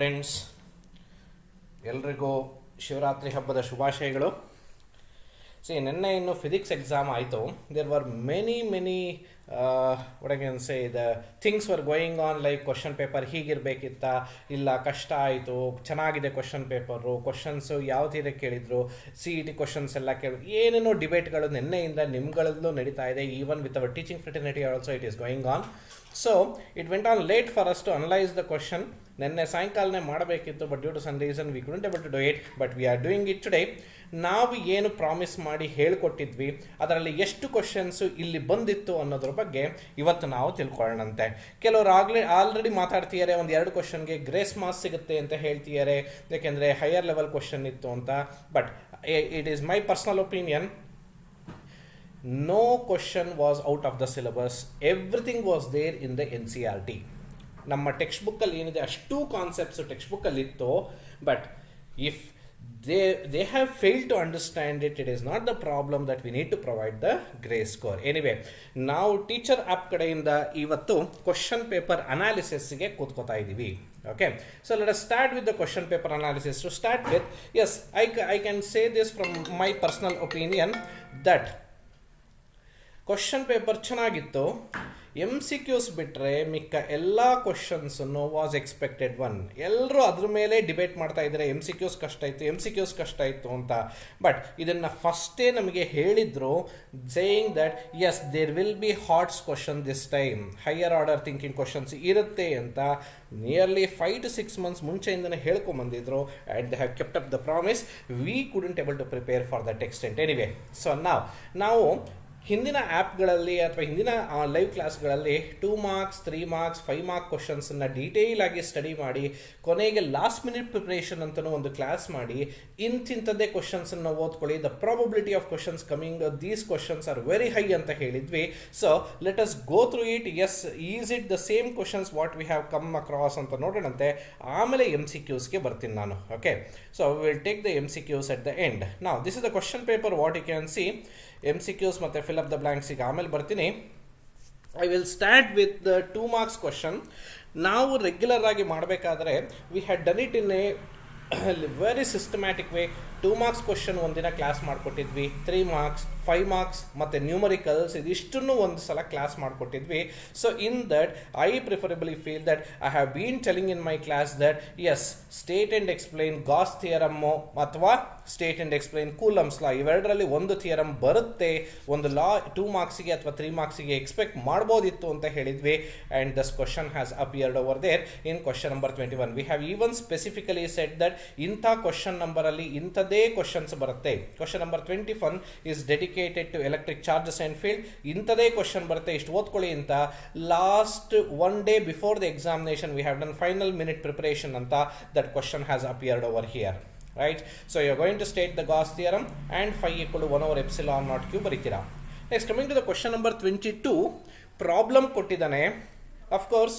Friends, ಎಲ್ರಿಗೂ ಶಿವರಾತ್ರಿ ಹಬ್ಬದ ಶುಭಾಶಯಗಳು. ನಿನ್ನೆ ಇನ್ನು ಫಿಸಿಕ್ಸ್ ಎಕ್ಸಾಮ್ ಆಯಿತು. There were many what I can say the things were going on, like question paper ಹೀಗಿರಬೇಕಿತ್ತ, ಇಲ್ಲ ಕಷ್ಟ ಆಯಿತು, ಚೆನ್ನಾಗಿದೆ ಕ್ವಶನ್ ಪೇಪರು, ಕ್ವಶನ್ಸು ಯಾವ ತೀರ ಕೇಳಿದರು, CET ಕ್ವಶನ್ಸ್ ಎಲ್ಲ ಏನೇನೋ ಡಿಬೇಟ್ಗಳು ನಿನ್ನೆಯಿಂದ ನಿಮ್ಗಳಲ್ಲೂ ನಡೀತಾ ಇದೆ. Even with our teaching fraternity also it is going on. So it went on late for us to analyse the question. ನಿನ್ನೆ ಸಾಯಂಕಾಲನೇ ಮಾಡಬೇಕಿತ್ತು, but due to some reason we couldn't able to do it, but we are doing it today. ನಾವು ಏನು promise ಮಾಡಿ ಹೇಳ್ಕೊಟ್ಟಿದ್ವಿ, ಅದರಲ್ಲಿ ಎಷ್ಟು questions ಇಲ್ಲಿ ಬಂದಿತ್ತು ಅನ್ನೋದ್ರ ಬಗ್ಗೆ ಇವತ್ತು ನಾವು ತಿಳ್ಕೊಳ್ಳೋಣಂತೆ. ಕೆಲವರು ಆಲ್ರೆಡಿ ಮಾತಾಡ್ತಿದ್ದಾರೆ, ಒಂದು 2 ಕ್ವಶನ್ಗೆ ಗ್ರೇಸ್ ಮಾರ್ಕ್ಸ್ ಸಿಗುತ್ತೆ ಅಂತ ಹೇಳ್ತಿದ್ದಾರೆ, ಯಾಕೆಂದರೆ ಹೈಯರ್ ಲೆವೆಲ್ ಕ್ವಶನ್ ಇತ್ತು ಅಂತ. But it is my personal opinion. No question was out of the syllabus. Everything was there in the NCERT. ನಮ್ಮ ಟೆಕ್ಸ್ಟ್ ಬುಕ್ಕಲ್ಲಿ ಏನಿದೆ ಅಷ್ಟು ಕಾನ್ಸೆಪ್ಟ್ಸು ಟೆಕ್ಸ್ಟ್ ಬುಕ್ಕಲ್ಲಿ ಇತ್ತು. But if they have failed to understand it, it is not the problem that we need to provide the grade score. Anyway, ನಾವು teacher app ಕಡೆಯಿಂದ ಇವತ್ತು question paper ಅನಾಲಿಸಿಸ್ಗೆ ಕೂತ್ಕೋತಾ ಇದ್ದೀವಿ. Okay, so let us start with the question paper analysis. To start with, yes, I can say this from my personal opinion that question paper ಚೆನ್ನಾಗಿತ್ತು. MCQs ಬಿಟ್ಟರೆ ಮಿಕ್ಕ ಎಲ್ಲ ಕ್ವಶನ್ಸನ್ನು was expected one. ಎಲ್ಲರೂ ಅದ್ರ ಮೇಲೆ debate ಮಾಡ್ತಾ ಇದ್ದಾರೆ, MCQs ಕಷ್ಟ ಇತ್ತು ಅಂತ. ಬಟ್ ಇದನ್ನು ಫಸ್ಟೇ ನಮಗೆ ಹೇಳಿದ್ರು, saying that yes there will be HOTS question this time, higher order thinking questions ಇರುತ್ತೆ ಅಂತ ನಿಯರ್ಲಿ 5 to 6 months ಮುಂಚೆಯಿಂದನೇ ಹೇಳ್ಕೊಂಬಂದಿದ್ರು. And they have kept up the promise. We couldn't able to prepare for that extent. Anyway, so ನಾವು ಹಿಂದಿನ ಆ್ಯಪ್ಗಳಲ್ಲಿ ಅಥವಾ ಹಿಂದಿನ live ಕ್ಲಾಸ್ಗಳಲ್ಲಿ 2 marks, 3 marks, 5 mark ಕ್ವಶನ್ಸನ್ನು ಡೀಟೇಲ್ ಆಗಿ ಸ್ಟಡಿ ಮಾಡಿ, ಕೊನೆಗೆ ಲಾಸ್ಟ್ ಮಿನಿಟ್ ಪ್ರಿಪ್ರೇಷನ್ ಅಂತಲೂ ಒಂದು ಕ್ಲಾಸ್ ಮಾಡಿ, ಇಂಥದ್ದೇ ಕ್ವಶನ್ಸನ್ನು ಓದ್ಕೊಳ್ಳಿ, the probability of questions coming these questions are very high ಅಂತ ಹೇಳಿದ್ವಿ. So let us go through it. Yes, is it the same questions what we have come across ಅಂತ ನೋಡೋಣಂತೆ. ಆಮೇಲೆ MCQsಗೆ ಬರ್ತೀನಿ ನಾನು. Okay, so will take the MCQs at the end. Now this is the question paper what you can see. MCQs ಮತ್ತು fill up the ಬ್ಲ್ಯಾಂಕ್ಸಿಗೆ ಆಮೇಲೆ ಬರ್ತೀನಿ. I will start with the 2 marks question. ನಾವು ರೆಗ್ಯುಲರ್ ಆಗಿ ಮಾಡಬೇಕಾದ್ರೆ we had done it in a very systematic way. 2 marks question ಒಂದಿನ class ಮಾಡಿಕೊಟ್ಟಿದ್ವಿ, 3 marks, 5 marks ಮತ್ತು ನ್ಯೂಮರಿಕಲ್ಸ್ ಇದಿಷ್ಟನ್ನು ಒಂದು ಸಲ ಕ್ಲಾಸ್ ಮಾಡಿಕೊಟ್ಟಿದ್ವಿ. So in that I preferably feel that I have been telling in my class that yes, state and explain Gauss theorem ಅಥವಾ state and explain Coulomb's law, ಇವೆರಡರಲ್ಲಿ ಒಂದು theorem ಬರುತ್ತೆ, ಒಂದು ಲಾ 2 marksಗೆ ಅಥವಾ 3 marksಗೆ ಎಕ್ಸ್ಪೆಕ್ಟ್ ಮಾಡ್ಬೋದಿತ್ತು ಅಂತ ಹೇಳಿದ್ವಿ. And this question has appeared over there in question number 21. We have even specifically set that ಇಂಥ ಕ್ವಶನ್ ನಂಬರಲ್ಲಿ ಇಂಥದ್ದೇ ಕ್ವಶನ್ಸ್ ಬರುತ್ತೆ. Question number 21 is dedicated to electric charges and field. ಇಂಥದೇ ಕ್ವಶನ್ ಬರುತ್ತೆ, ಇಷ್ಟು ಓದ್ಕೊಳ್ಳಿ ಅಂತ. Last 1 day before the examination we have done final minute preparation ಅಂತ. That question has appeared over here. Right, so you are going to state the Gauss theorem and phi equal to 1 over epsilon naught q ಬರೀತೀರಾ. Next, coming to the question number 22, problem ಕೊಟ್ಟಿದ್ದಾನೆ. Of course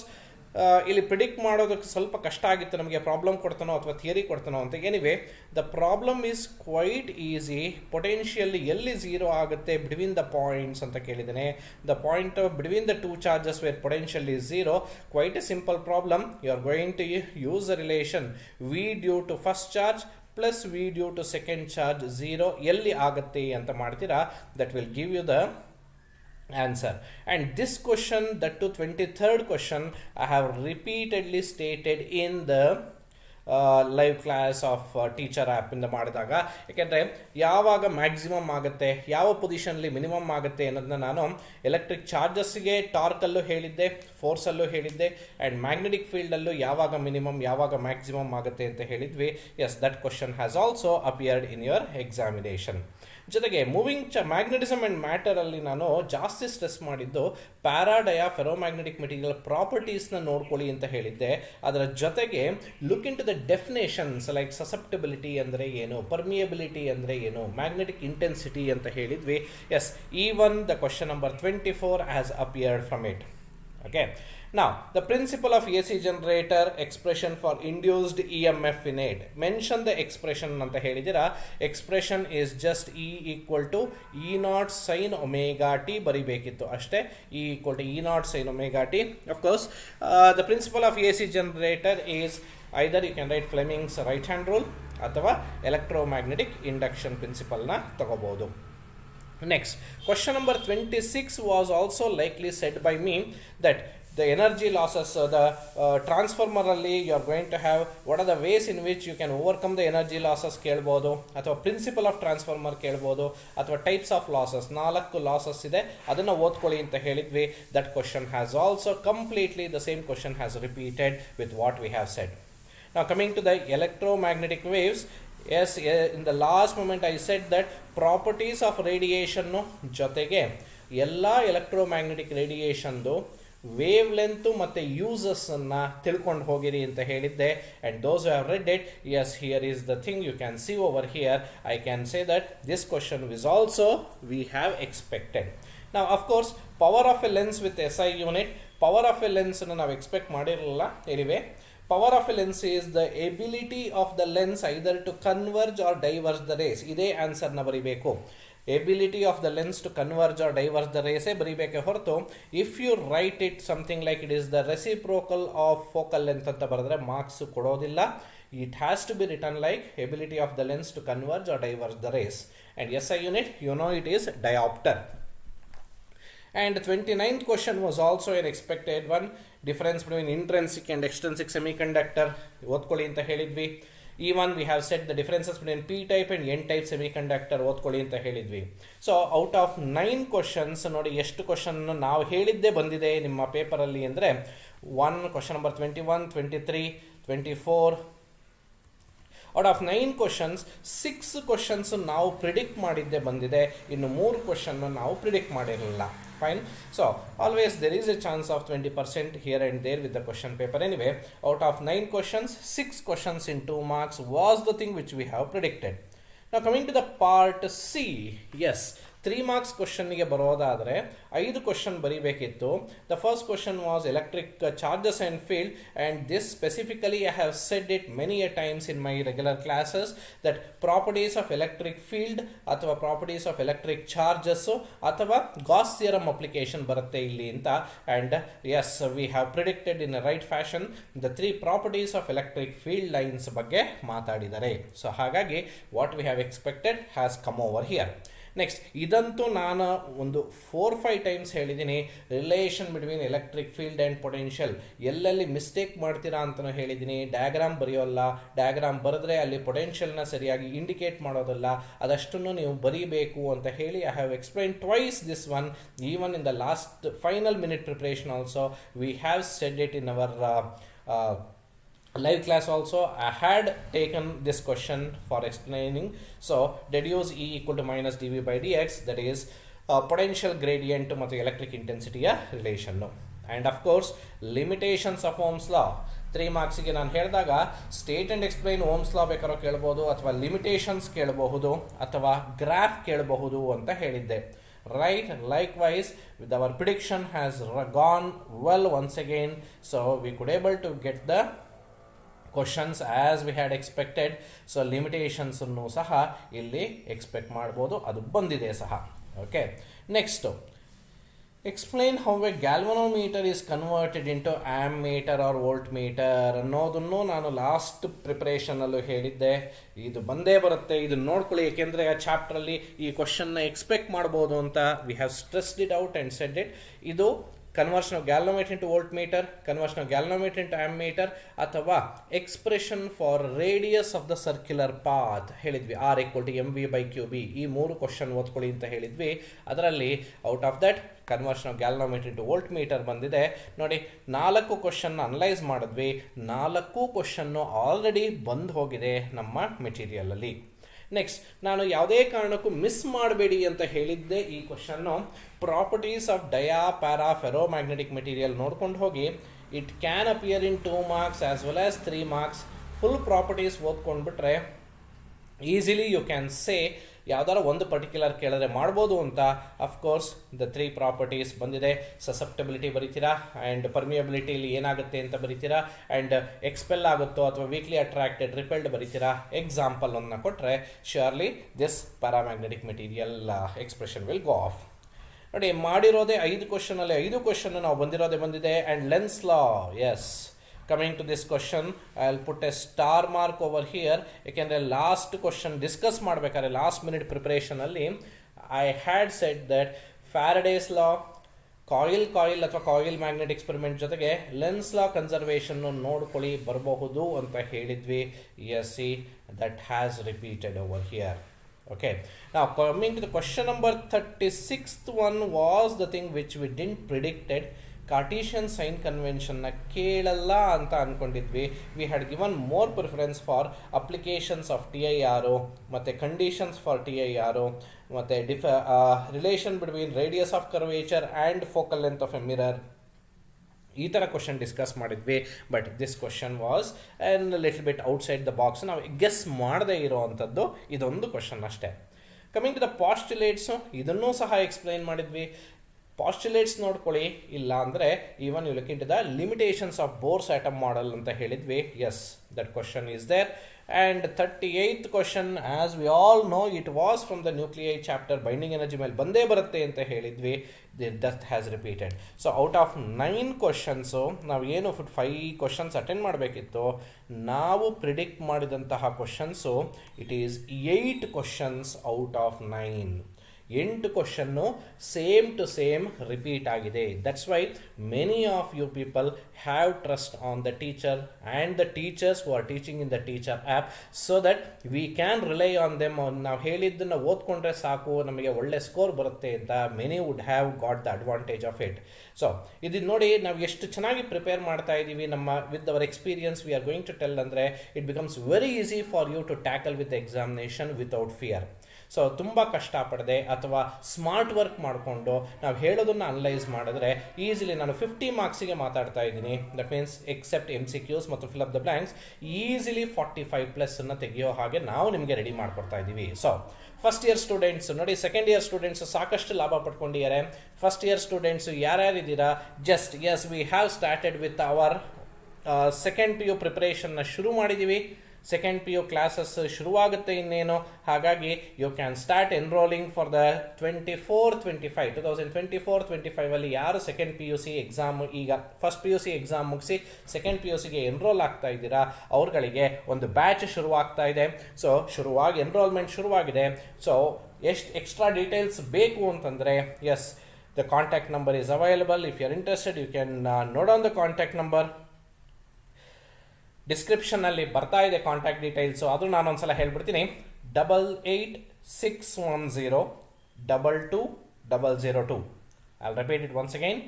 ಇಲ್ಲಿ predict ಮಾಡೋದಕ್ಕೆ ಸ್ವಲ್ಪ ಕಷ್ಟ ಆಗಿತ್ತು ನಮಗೆ, problem ಕೊಡ್ತಾನೋ ಅಥವಾ theory ಕೊಡ್ತಾನೋ ಅಂತ. Anyway, the problem is quite easy. Potential ಎಲ್ಲಿ 0 ಆಗುತ್ತೆ ಬಿಟ್ವೀನ್ ದ ಪಾಯಿಂಟ್ಸ್ ಅಂತ ಕೇಳಿದ್ದಾನೆ. The point between the 2 charges where potential is 0. Quite a simple problem. You are going to use the relation V due to first charge plus V due to second charge 0 ಎಲ್ಲಿ ಆಗುತ್ತೆ ಅಂತ ಮಾಡ್ತೀರಾ. That will give you the answer. And this question, that to 23rd question, I have repeatedly stated in the live class of teacher app ಇಂದ ಮಾಡಿದಾಗ. ಯಾಕೆಂದರೆ ಯಾವಾಗ maximum ಆಗುತ್ತೆ, ಯಾವ ಪೊಸಿಷನ್ಲಿ ಮಿನಿಮಮ್ ಆಗುತ್ತೆ ಅನ್ನೋದನ್ನ ನಾನು ಎಲೆಕ್ಟ್ರಿಕ್ ಚಾರ್ಜಸ್ಗೆ ಟಾರ್ಕಲ್ಲೂ ಹೇಳಿದ್ದೆ, ಫೋರ್ಸಲ್ಲೂ ಹೇಳಿದ್ದೆ, ಆ್ಯಂಡ್ ಮ್ಯಾಗ್ನೆಟಿಕ್ ಫೀಲ್ಡಲ್ಲೂ ಯಾವಾಗ ಮಿನಿಮಮ್ ಯಾವಾಗ ಮ್ಯಾಕ್ಸಿಮಮ್ ಆಗುತ್ತೆ ಅಂತ ಹೇಳಿದ್ವಿ. Yes, that question has also appeared in your examination. ಜೊತೆಗೆ ಮೂವಿಂಗ್ ಮ್ಯಾಗ್ನೆಟಿಸಮ್ ಆ್ಯಂಡ್ ಮ್ಯಾಟರಲ್ಲಿ ನಾನು ಜಾಸ್ತಿ ಸ್ಟ್ರೆಸ್ ಮಾಡಿದ್ದು ಪ್ಯಾರಾಡಯ ಫೆರೋಮ್ಯಾಗ್ನೆಟಿಕ್ ಮೆಟೀರಿಯಲ್ ಪ್ರಾಪರ್ಟೀಸ್ನ ನೋಡ್ಕೊಳ್ಳಿ ಅಂತ ಹೇಳಿದ್ದೆ. ಅದರ ಜೊತೆಗೆ look into the definitions like susceptibility ಅಂದರೆ ಏನು, ಪರ್ಮಿಯಬಿಲಿಟಿ ಅಂದರೆ ಏನು, ಮ್ಯಾಗ್ನೆಟಿಕ್ ಇಂಟೆನ್ಸಿಟಿ ಅಂತ ಹೇಳಿದ್ವಿ. Yes, even the question number 24 has appeared from it. Okay, now the principle of AC generator, expression for induced EMF in it. Mention the expression anta helidira. Expression is just E equal to E naught sin omega t baribekittu ashte. E equal to E naught sin omega t. Of course, the principle of AC generator is either you can write Fleming's right hand rule ಅಥವಾ electromagnetic induction ಪ್ರಿನ್ಸಿಪಲ್ನ ತಗೋಬೋದು. Next, question number 26 was also likely said by me that the energy losses, the transformer alli you are going to have what are the ways in which you can overcome the energy losses kelbodu, ಅಥವಾ principle of transformer kelbodu, ಅಥವಾ types of losses, 4 losses ಇದೆ ಅದನ್ನು ಓದ್ಕೊಳ್ಳಿ ಅಂತ ಹೇಳಿದ್ವಿ. That question has also completely the same question has repeated with what we have said. Now coming to the electromagnetic waves, yes, in the last moment I said that properties of radiation ಜೊತೆಗೆ ಎಲ್ಲ electromagnetic ರೇಡಿಯೇಷನ್ದು wave length ಮತ್ತು ಯೂಸಸ್ಸನ್ನು ತಿಳ್ಕೊಂಡು ಹೋಗಿರಿ ಅಂತ ಹೇಳಿದ್ದೆ. And those have read it, yes here is the thing you can see over here. I can say that this question was also we have expected. ನಾವು of course power of a lens with SI unit, power of a ಲೆನ್ಸನ್ನು ನಾವು expect ಮಾಡಿರಲಿಲ್ಲ. Anyway, power of a lens is the ability of the lens either to converge or diverge the rays. ಇದೇ ಆನ್ಸರ್ನ ಬರೀಬೇಕು. Ability of the lens to converge or diverge the ರೇಸೇ ಬರೀಬೇಕೆ ಹೊರತು if you write it something like it is the reciprocal of focal length ಅಂತ ಬರೆದ್ರೆ marks ಕೊಡೋದಿಲ್ಲ. It has to be written like ability of the lens to converge or diverge the rays. And SI unit you know it is diopter. And 29th question was also an expected one. Difference between intrinsic and extrinsic semiconductor ಓದ್ಕೊಳ್ಳಿ ಅಂತ ಹೇಳಿದ್ವಿ. Even we have said the differences between P-type and N-type semiconductor ಓದ್ಕೊಳ್ಳಿ ಅಂತ ಹೇಳಿದ್ವಿ. So out of 9 questions ನೋಡಿ ಎಷ್ಟು question ನಾವು ಹೇಳಿದ್ದೇ ಬಂದಿದೆ ನಿಮ್ಮ ಪೇಪರಲ್ಲಿ ಅಂದರೆ 1 question number 21, 23, 24. Out of 9 questions 6 questions ನಾವು ಪ್ರಿಡಿಕ್ಟ್ ಮಾಡಿದ್ದೇ ಬಂದಿದೆ, ಇನ್ನು 3 ಕ್ವಶನ್ ನಾವು ಪ್ರಿಡಿಕ್ಟ್ ಮಾಡಿರಲಿಲ್ಲ. Fine. So always there is a chance of 20% here and there with the question paper. Anyway, out of 9 questions, 6 questions in 2 marks was the thing which we have predicted. Now coming to the part C, yes, 3 marks question ಗೆ ಬರೋದಾದರೆ 5 question ಬರೀಬೇಕಿತ್ತು. The first question was electric charges and field, and this specifically I have said it many a times in my regular classes that properties of electric field ಅಥವಾ properties of electric charges ಅಥವಾ Gauss theorem application ಬರುತ್ತೆ ಇಲ್ಲಿ ಅಂತ. And yes, we have predicted in a right fashion the 3 properties of electric field lines ಬಗ್ಗೆ ಮಾತಾಡಿದ್ದಾರೆ. So ಹಾಗಾಗಿ what we have expected has come over here. Next, ಇದಂತೂ ನಾನು ಒಂದು 4-5 ಟೈಮ್ಸ್ ಹೇಳಿದ್ದೀನಿ, relation between electric field and potential ಎಲ್ಲೆಲ್ಲಿ mistake ಮಾಡ್ತೀರಾ ಅಂತಲೂ ಹೇಳಿದ್ದೀನಿ. ಡಯಾಗ್ರಾಮ್ ಬರೆಯೋಲ್ಲ, ಡಯಾಗ್ರಾಮ್ ಬರೆದ್ರೆ ಅಲ್ಲಿ ಪೊಟೆನ್ಷಿಯಲ್ನ ಸರಿಯಾಗಿ ಇಂಡಿಕೇಟ್ ಮಾಡೋದಲ್ಲ, ಅದಷ್ಟನ್ನು ನೀವು ಬರೀಬೇಕು ಅಂತ ಹೇಳಿ I have explain twice this one. Even in the last final minute preparation also we have said it in hour live class also. I had taken this question for explaining. So deduce E equal to minus dV by dx, that is potential gradient ಮತ್ತು electric intensity relation. And of course limitations of Ohm's law 3 ಮಾರ್ಕ್ಸಿಗೆ ನಾನು ಹೇಳಿದಾಗ state and explain Ohm's law ಬೇಕಾದ್ರೂ ಕೇಳಬಹುದು, ಅಥವಾ limitations ಕೇಳಬಹುದು, ಅಥವಾ graph ಕೇಳಬಹುದು ಅಂತ ಹೇಳಿದ್ದೆ. Right, likewise with our prediction has gone well once again, so we could able to get the questions as we had expected. So limitations ಅನ್ನು ಸಹ ಇಲ್ಲಿ ಎಕ್ಸ್ಪೆಕ್ಟ್ ಮಾಡ್ಬೋದು, ಅದು ಬಂದಿದೆ ಸಹ. Okay, next, explain how a galvanometer is converted into ammeter or voltmeter ಅನ್ನೋದನ್ನು ನಾನು last ಪ್ರಿಪ್ರೇಷನಲ್ಲೂ ಹೇಳಿದ್ದೆ. ಇದು ಬಂದೇ ಬರುತ್ತೆ, ಇದನ್ನು ನೋಡ್ಕೊಳ್ಳಿ, ಏಕೆಂದರೆ ಆ ಚಾಪ್ಟ್ರಲ್ಲಿ ಈ ಕ್ವಶನ್ನ ಎಕ್ಸ್ಪೆಕ್ಟ್ ಮಾಡ್ಬೋದು ಅಂತ we have stressed it out and said it. ಇದು conversion of galvanometer into voltmeter, conversion of galvanometer into ammeter, ಅಥವಾ expression for radius of the circular path ಹೇಳಿದ್ವಿ, R equal to mv/qb. ಈ 3 question ಓದ್ಕೊಳ್ಳಿ ಅಂತ ಹೇಳಿದ್ವಿ. ಅದರಲ್ಲಿ out of that conversion of galvanometer into volt meter ಬಂದಿದೆ. ನೋಡಿ, 4 ಕ್ವಶನ್ನ analyse ಮಾಡಿದ್ವಿ, 4 ಕ್ವಶನ್ನು ಆಲ್ರೆಡಿ ಬಂದು ಹೋಗಿದೆ ನಮ್ಮ ಮೆಟೀರಿಯಲಲ್ಲಿ. ನೆಕ್ಸ್ಟ್, ನಾನು ಯಾವುದೇ ಕಾರಣಕ್ಕೂ ಮಿಸ್ ಮಾಡಬೇಡಿ ಅಂತ ಹೇಳಿದ್ದೆ ಈ ಕ್ವಶನ್ನು. Properties of dia para ferromagnetic material ನೋಡ್ಕೊಂಡು ಹೋಗಿ. It can appear in 2 marks as well as 3 marks. Full properties ಓದ್ಕೊಂಡ್ಬಿಟ್ರೆ ಈಸಿಲಿ ಯು ಕ್ಯಾನ್ ಸೇ ಯಾವ್ದಾರ ಒಂದು ಪರ್ಟಿಕ್ಯುಲರ್ ಕೇಳಿದ್ರೆ ಮಾಡ್ಬೋದು ಅಂತ. ಅಫ್ಕೋರ್ಸ್ ದ 3 ಪ್ರಾಪರ್ಟೀಸ್ ಬಂದಿದೆ. ಸಸೆಪ್ಟಬಿಲಿಟಿ ಬರೀತೀರಾ, ಆ್ಯಂಡ್ ಪರ್ಮಿಯಬಿಲಿಟಿಲಿ ಏನಾಗುತ್ತೆ ಅಂತ ಬರೀತೀರಾ, ಆ್ಯಂಡ್ ಎಕ್ಸ್ಪೆಲ್ ಆಗುತ್ತೋ ಅಥವಾ ವೀಕ್ಲಿ ಅಟ್ರಾಕ್ಟೆಡ್ ರಿಪೆಲ್ಡ್ ಬರೀತೀರಾ. ಎಕ್ಸಾಂಪಲ್ ಅನ್ನು ಕೊಟ್ಟರೆ surely this paramagnetic material expression will go off. ನೋಡಿ, ಮಾಡಿರೋದೇ 5 ಕ್ವಶನಲ್ಲಿ 5 ಕ್ವಶನ್ ನಾವು ಬಂದಿರೋದೇ ಬಂದಿದೆ. And lens law, yes, Coming to this question, I'll put a star mark over here. ಯಾಕೆಂದರೆ ಲಾಸ್ಟ್ ಕ್ವಶನ್ ಡಿಸ್ಕಸ್ ಮಾಡಬೇಕಾದ್ರೆ ಲಾಸ್ಟ್ ಮಿನಿಟ್ ಪ್ರಿಪರೇಷನಲ್ಲಿ I had said that Faraday's law, coil ಅಥವಾ coil magnet experiment ಜೊತೆಗೆ Lenz law conservation ನೋಡ್ಕೊಳ್ಳಿ ಬರಬಹುದು ಅಂತ ಹೇಳಿದ್ವಿ. Yes see that has repeated over here. Okay, now coming to the question number 36th one was the thing which we didn't predicted. Cartesian sign convention na kelalla anta ankondiದ್ವಿ. We had given more preference for applications of TIRO ಮತ್ತೆ conditions for TIRO ಮತ್ತೆ relation between radius of curvature and focal length of a mirror. ಈ ಥರ question discuss ಮಾಡಿದ್ವಿ. But this question was and little bit outside the box. ನಾವು guess ಮಾಡದೇ ಇರೋವಂಥದ್ದು ಇದೊಂದು question ಅಷ್ಟೇ. Coming to the ಪಾಸ್ಟುಲೇಟ್ಸು, ಇದನ್ನೂ ಸಹ ಎಕ್ಸ್ಪ್ಲೈನ್ ಮಾಡಿದ್ವಿ. ಪಾಸ್ಟುಲೇಟ್ಸ್ ನೋಡ್ಕೊಳ್ಳಿ, ಇಲ್ಲ ಅಂದರೆ even you look into the limitations of Bohr's atom model ಅಂತ ಹೇಳಿದ್ವಿ. Yes, that question is there. And 38th question, as we all know, it was from the nuclei chapter, binding energy ಮೇಲೆ ಬಂದೇ ಬರುತ್ತೆ ಅಂತ ಹೇಳಿದ್ವಿ. That has repeated. So out of 9 questions, ನಾವು ಏನು 5 questions attend ಮಾಡಬೇಕಿತ್ತು, ನಾವು ಪ್ರಿಡಿಕ್ಟ್ ಮಾಡಿದಂತಹ questions it is 8 questions out of 9. 8 question same to same repeat ಆಗಿದೆ. That's why many of you people have trust on the teacher and the teachers who are teaching in the teacher app, so that we can rely on them. ನಾವು ಹೇಳಿದ್ದನ್ನು ಓದ್ಕೊಂಡ್ರೆ ಸಾಕು, ನಮಗೆ ಒಳ್ಳೆ score ಬರುತ್ತೆ ಅಂತ many would have got the advantage of it. So ಇದು ನೋಡಿ, ನಾವು ಎಷ್ಟು ಚೆನ್ನಾಗಿ ಪ್ರಿಪೇರ್ ಮಾಡ್ತಾ ಇದ್ದೀವಿ ನಮ್ಮ with our experience we are going to tell ಅಂದರೆ it becomes very easy for you to tackle with examination without fear. So ತುಂಬ ಕಷ್ಟಪಡದೆ ಅಥವಾ ಸ್ಮಾರ್ಟ್ ವರ್ಕ್ ಮಾಡಿಕೊಂಡು ನಾವು ಹೇಳೋದನ್ನು ಅನಲೈಸ್ ಮಾಡಿದ್ರೆ ಈಸಿಲಿ, ನಾನು 50 ಮಾರ್ಕ್ಸಿಗೆ ಮಾತಾಡ್ತಾ ಇದ್ದೀನಿ, ದಟ್ ಮೀನ್ಸ್ ಎಕ್ಸೆಪ್ಟ್ MCQs ಮತ್ತು fill up the blanks, easily 45+ ತೆಗೆಯೋ ಹಾಗೆ ನಾವು ನಿಮಗೆ ರೆಡಿ ಮಾಡ್ಕೊಡ್ತಾ ಇದ್ದೀವಿ. ಸೊ ಫಸ್ಟ್ ಇಯರ್ ಸ್ಟೂಡೆಂಟ್ಸ್ ನೋಡಿ, ಸೆಕೆಂಡ್ ಇಯರ್ ಸ್ಟೂಡೆಂಟ್ಸ್ ಸಾಕಷ್ಟು ಲಾಭ ಪಡ್ಕೊಂಡಿದ್ದಾರೆ. ಫಸ್ಟ್ ಇಯರ್ ಸ್ಟೂಡೆಂಟ್ಸ್ ಯಾರ್ಯಾರಿದ್ದೀರಾ, just as we have started with our second PU ಪ್ರಿಪರೇಷನ್ನ ಶುರು ಮಾಡಿದ್ದೀವಿ. ಸೆಕೆಂಡ್ PU ಕ್ಲಾಸಸ್ ಶುರುವಾಗುತ್ತೆ ಇನ್ನೇನು. ಹಾಗಾಗಿ you can start enrolling for the 2024-25 ಅಲ್ಲಿ ಯಾರು ಸೆಕೆಂಡ್ PUC ಎಕ್ಸಾಮ್, ಈಗ ಫಸ್ಟ್ PUC ಎಕ್ಸಾಮ್ ಮುಗಿಸಿ ಸೆಕೆಂಡ್ PUCಗೆ ಎನ್ರೋಲ್ ಆಗ್ತಾ ಇದ್ದೀರಾ, ಅವ್ರಗಳಿಗೆ ಒಂದು ಬ್ಯಾಚ್ ಶುರುವಾಗ್ತಾ ಇದೆ. ಸೊ ಎನ್ರೋಲ್ಮೆಂಟ್ ಶುರುವಾಗಿದೆ. ಸೊ ಎಷ್ಟು ಎಕ್ಸ್ಟ್ರಾ ಡೀಟೇಲ್ಸ್ ಬೇಕು ಅಂತಂದರೆ, yes, the contact number is available. If you are interested you can note on the contact number. ಡಿಸ್ಕ್ರಿಪ್ಷನ್ನಲ್ಲಿ ಬರ್ತಾ ಇದೆ ಕಾಂಟ್ಯಾಕ್ಟ್ ಡೀಟೇಲ್ಸು, ಅದು ನಾನು ಒಂದ್ಸಲ ಹೇಳ್ಬಿಡ್ತೀನಿ. 8861022002. I'll repeat it once again.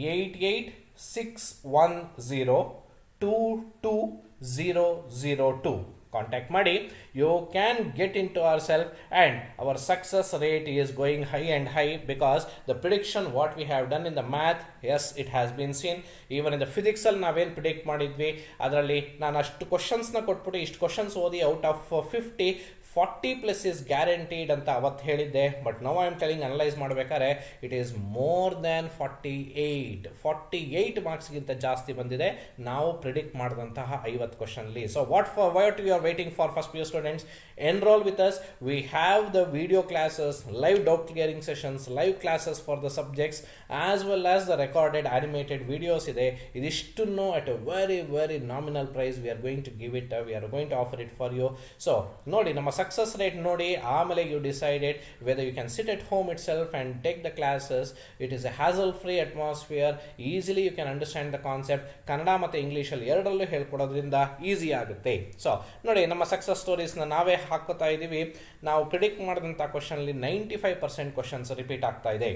8861022002. Contact ಮಾಡಿ. You can get in to our self and our success rate is going high and high because the prediction what we have done in the math, yes, it has been seen. Even in the ಫಿಸಿಕ್ಸಲ್ಲಿ ನಾವೇನು predict ಮಾಡಿದ್ವಿ, ಅದರಲ್ಲಿ ನಾನು ಅಷ್ಟು ಕ್ವಶನ್ಸ್ನ ಕೊಟ್ಬಿಟ್ಟು ಇಷ್ಟು questions ಓದಿ out of 50 40+ is guaranteed ಅಂತ ಅವತ್ತು ಹೇಳಿದ್ದೆ. But now I am telling, analyse ಮಾಡಬೇಕಾದ್ರೆ ಇಟ್ ಈಸ್ ಮೋರ್ ದ್ಯಾನ್ 48 ಮಾರ್ಕ್ಸ್ಗಿಂತ ಜಾಸ್ತಿ ಬಂದಿದೆ ನಾವು ಪ್ರಿಡಿಕ್ಟ್ ಮಾಡಿದಂತಹ 50 ಕ್ವಶನ್ಲಿ. So what you are waiting for first PU students, enrol with us. We have the video classes, live doubt clearing sessions, live classes for the subjects as well as the recorded animated videos ಇದೆ. ಇದಿಷ್ಟನ್ನು at a very nominal price we are going to give it, V are going to offer it for you. So ನೋಡಿ, ನಮ್ಮ success rate ನೋಡಿ, ಆಮೇಲೆ you decided whether you can sit at home itself and take the classes. It is a hassle free atmosphere. Easily you can understand the concept. Kannada ಮತ್ತು ಇಂಗ್ಲೀಷಲ್ಲಿ ಎರಡರಲ್ಲೂ ಹೇಳ್ಕೊಡೋದ್ರಿಂದ easy ಆಗುತ್ತೆ. So ನೋಡಿ, ನಮ್ಮ ಸಕ್ಸಸ್ ಸ್ಟೋರೀಸ್ನ ನಾವೇ ಹಾಕೋತಾ ಇದ್ದೀವಿ. ನಾವು ಪ್ರಿಡಿಕ್ಟ್ ಮಾಡಿದಂಥ ಕ್ವಶನ್ಲಿ 95% ಕ್ವಶನ್ಸ್ ರಿಪೀಟ್ ಆಗ್ತಾ ಇದೆ.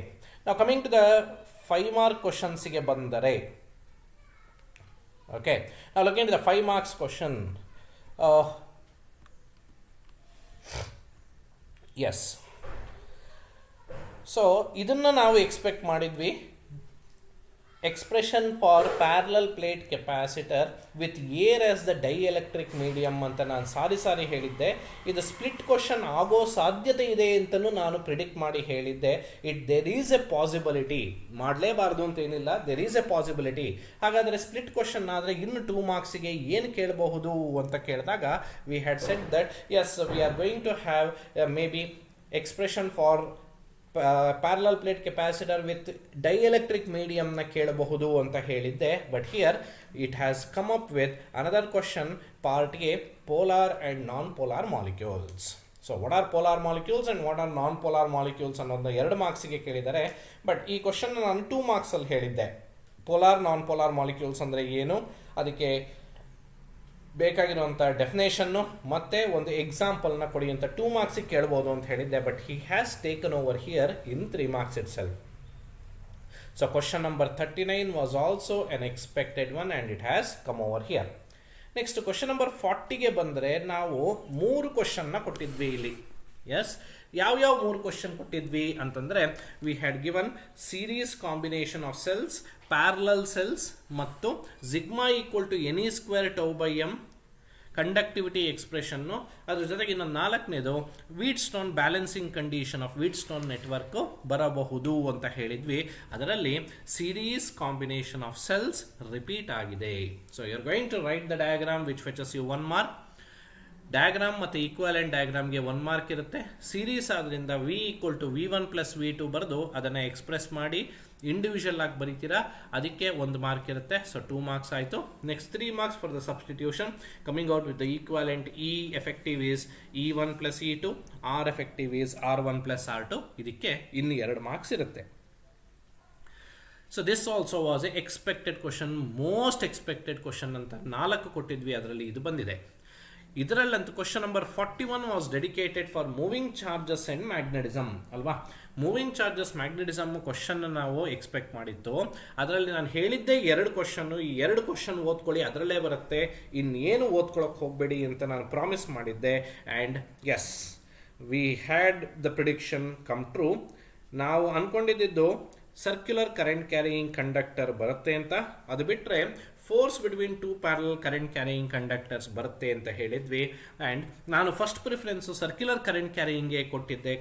ನಾವು ಕಮಿಂಗ್ ಟು ದ 5 ಮಾರ್ಕ್ ಕ್ವಶನ್ಸಿಗೆ ಬಂದರೆ, ಓಕೆ, ನಾವು looking to the 5 marks question. Yes, so ಇದನ್ನು ನಾವು ಎಕ್ಸ್ಪೆಕ್ಟ್ ಮಾಡಿದ್ವಿ. Expression for parallel plate capacitor with air as the dielectric medium ಅಂತ ನಾನು ಸಾರಿ ಹೇಳಿದ್ದೆ. ಇದು ಸ್ಪ್ಲಿಟ್ ಕ್ವಶನ್ ಆಗೋ ಸಾಧ್ಯತೆ ಇದೆ ಅಂತಲೂ ನಾನು ಪ್ರಿಡಿಕ್ಟ್ ಮಾಡಿ ಹೇಳಿದ್ದೆ. ದೇರ್ ಈಸ್ ಎ ಪಾಸಿಬಿಲಿಟಿ, ಮಾಡಲೇಬಾರ್ದು ಅಂತ ಏನಿಲ್ಲ, ದೇರ್ ಈಸ್ ಎ ಪಾಸಿಬಿಲಿಟಿ. ಹಾಗಾದರೆ ಸ್ಪ್ಲಿಟ್ ಕ್ವಶನ್ ಆದರೆ ಇನ್ನು 2 ಮಾರ್ಕ್ಸಿಗೆ ಏನು ಕೇಳಬಹುದು ಅಂತ ಕೇಳಿದಾಗ we had said that yes we are going to have maybe expression for parallel plate capacitor with dielectric ಮೀಡಿಯಂನ ಕೇಳಬಹುದು ಅಂತ ಹೇಳಿದ್ದೆ. But here it has come up with another question part A, polar and non polar molecules. So what are polar molecules and what are non polar molecules ಅನ್ನೋದನ್ನ 2 ಮಾರ್ಕ್ಸಿಗೆ ಕೇಳಿದ್ದಾರೆ. But ಈ question ನಾನು 2 ಮಾರ್ಕ್ಸಲ್ಲಿ ಹೇಳಿದ್ದೆ. Polar ನಾನ್ polar molecules ಅಂದರೆ ಏನು, ಅದಕ್ಕೆ ಬೇಕಾಗಿರುವಂಥ definition ಮತ್ತು ಒಂದು ಎಕ್ಸಾಂಪಲ್ನ ಕೊಡಿ ಅಂತ 2 ಮಾರ್ಕ್ಸಿಗೆ ಕೇಳ್ಬೋದು ಅಂತ ಹೇಳಿದ್ದೆ. But he has taken over here in 3 marks itself. So question number 39 was also an expected one and it has come over here. Next question number 40ಗೆ ಬಂದರೆ ನಾವು 3 ಕ್ವಶನ್ನ ಕೊಟ್ಟಿದ್ವಿ ಇಲ್ಲಿ. ಎಸ್, ಯಾವ್ಯಾವ 3 ಕ್ವಶನ್ ಕೊಟ್ಟಿದ್ವಿ ಅಂತಂದರೆ, we had given series combination of cells, parallel cells ಮತ್ತು sigma equal to n e square tau by m conductivity expression. ಅದ್ರ ಜೊತೆಗೆ ಇನ್ನು 4ನೇದು Wheatstone balancing condition of Wheatstone network ಬರಬಹುದು ಅಂತ ಹೇಳಿದ್ವಿ. ಅದರಲ್ಲಿ series combination of cells repeat ಆಗಿದೆ. So you are going to write the diagram which fetches you 1 mark. Diagram ಮತ್ತು ಈಕ್ವಾಲೆಂಟ್ ಡಯಾಗ್ರಾಮ್ಗೆ 1 ಮಾರ್ಕ್ ಇರುತ್ತೆ. ಸೀರೀಸ್ ಆದ್ರಿಂದ V equal to V one plus ವಿ2 ಬರೆದು ಅದನ್ನು ಎಕ್ಸ್ಪ್ರೆಸ್ ಮಾಡಿ ಇಂಡಿವಿಜುವಲ್ ಆಗಿ ಬರೀತೀರಾ, ಅದಕ್ಕೆ 1 ಮಾರ್ಕ್ ಇರುತ್ತೆ. ಸೊ 2 ಮಾರ್ಕ್ಸ್ ಆಯಿತು. Next 3 marks for the substitution, coming out with the equivalent E effective is ಇ1 ಪ್ಲಸ್ ಇ2, ಆರ್ ಎಫೆಕ್ಟಿವ್ ಈಸ್ ಆರ್1 ಪ್ಲಸ್ ಆರ್2. ಇದಕ್ಕೆ ಇನ್ನು 2 ಮಾರ್ಕ್ಸ್ ಇರುತ್ತೆ. So this also was a expected question, most expected question ಅಂತ 4 ಕೊಟ್ಟಿದ್ವಿ, ಅದರಲ್ಲಿ ಇದು ಬಂದಿದೆ. ಇದರಲ್ಲಂತೂ question number 41 was dedicated for moving charges and magnetism ಅಲ್ವಾ. ಮೂವಿಂಗ್ ಚಾರ್ಜಸ್ ಮ್ಯಾಗ್ನೆಟಿಸಮ್ ಕ್ವಶನ್ ನಾವು ಎಕ್ಸ್ಪೆಕ್ಟ್ ಮಾಡಿತ್ತು. ಅದರಲ್ಲಿ ನಾನು ಹೇಳಿದ್ದೆ 2 ಕ್ವಶನ್ನು, ಈ 2 ಕ್ವಶನ್ ಓದ್ಕೊಳ್ಳಿ, ಅದರಲ್ಲೇ ಬರುತ್ತೆ, ಇನ್ನೇನು ಓದ್ಕೊಳ್ಳೋಕೆ ಹೋಗಬೇಡಿ ಅಂತ ನಾನು ಪ್ರಾಮಿಸ್ ಮಾಡಿದ್ದೆ. And yes, we had the prediction come true. ನಾವು ಅಂದ್ಕೊಂಡಿದ್ದು ಸರ್ಕ್ಯುಲರ್ ಕರೆಂಟ್ ಕ್ಯಾರಿಯಿಂಗ್ ಕಂಡಕ್ಟರ್ ಬರುತ್ತೆ ಅಂತ. ಅದು ಬಿಟ್ಟರೆ force between 2 parallel current carrying conductors ಬರುತ್ತೆ ಅಂತ ಹೇಳಿದ್ವಿ. ಆ್ಯಂಡ್ ನಾನು ಫಸ್ಟ್ ಪ್ರಿಫರೆನ್ಸು ಸರ್ಕ್ಯುಲರ್ ಕರೆಂಟ್ ಕ್ಯಾರಿಯಿಂಗ್ಗೆ ಕೊಟ್ಟಿದ್ದೆ,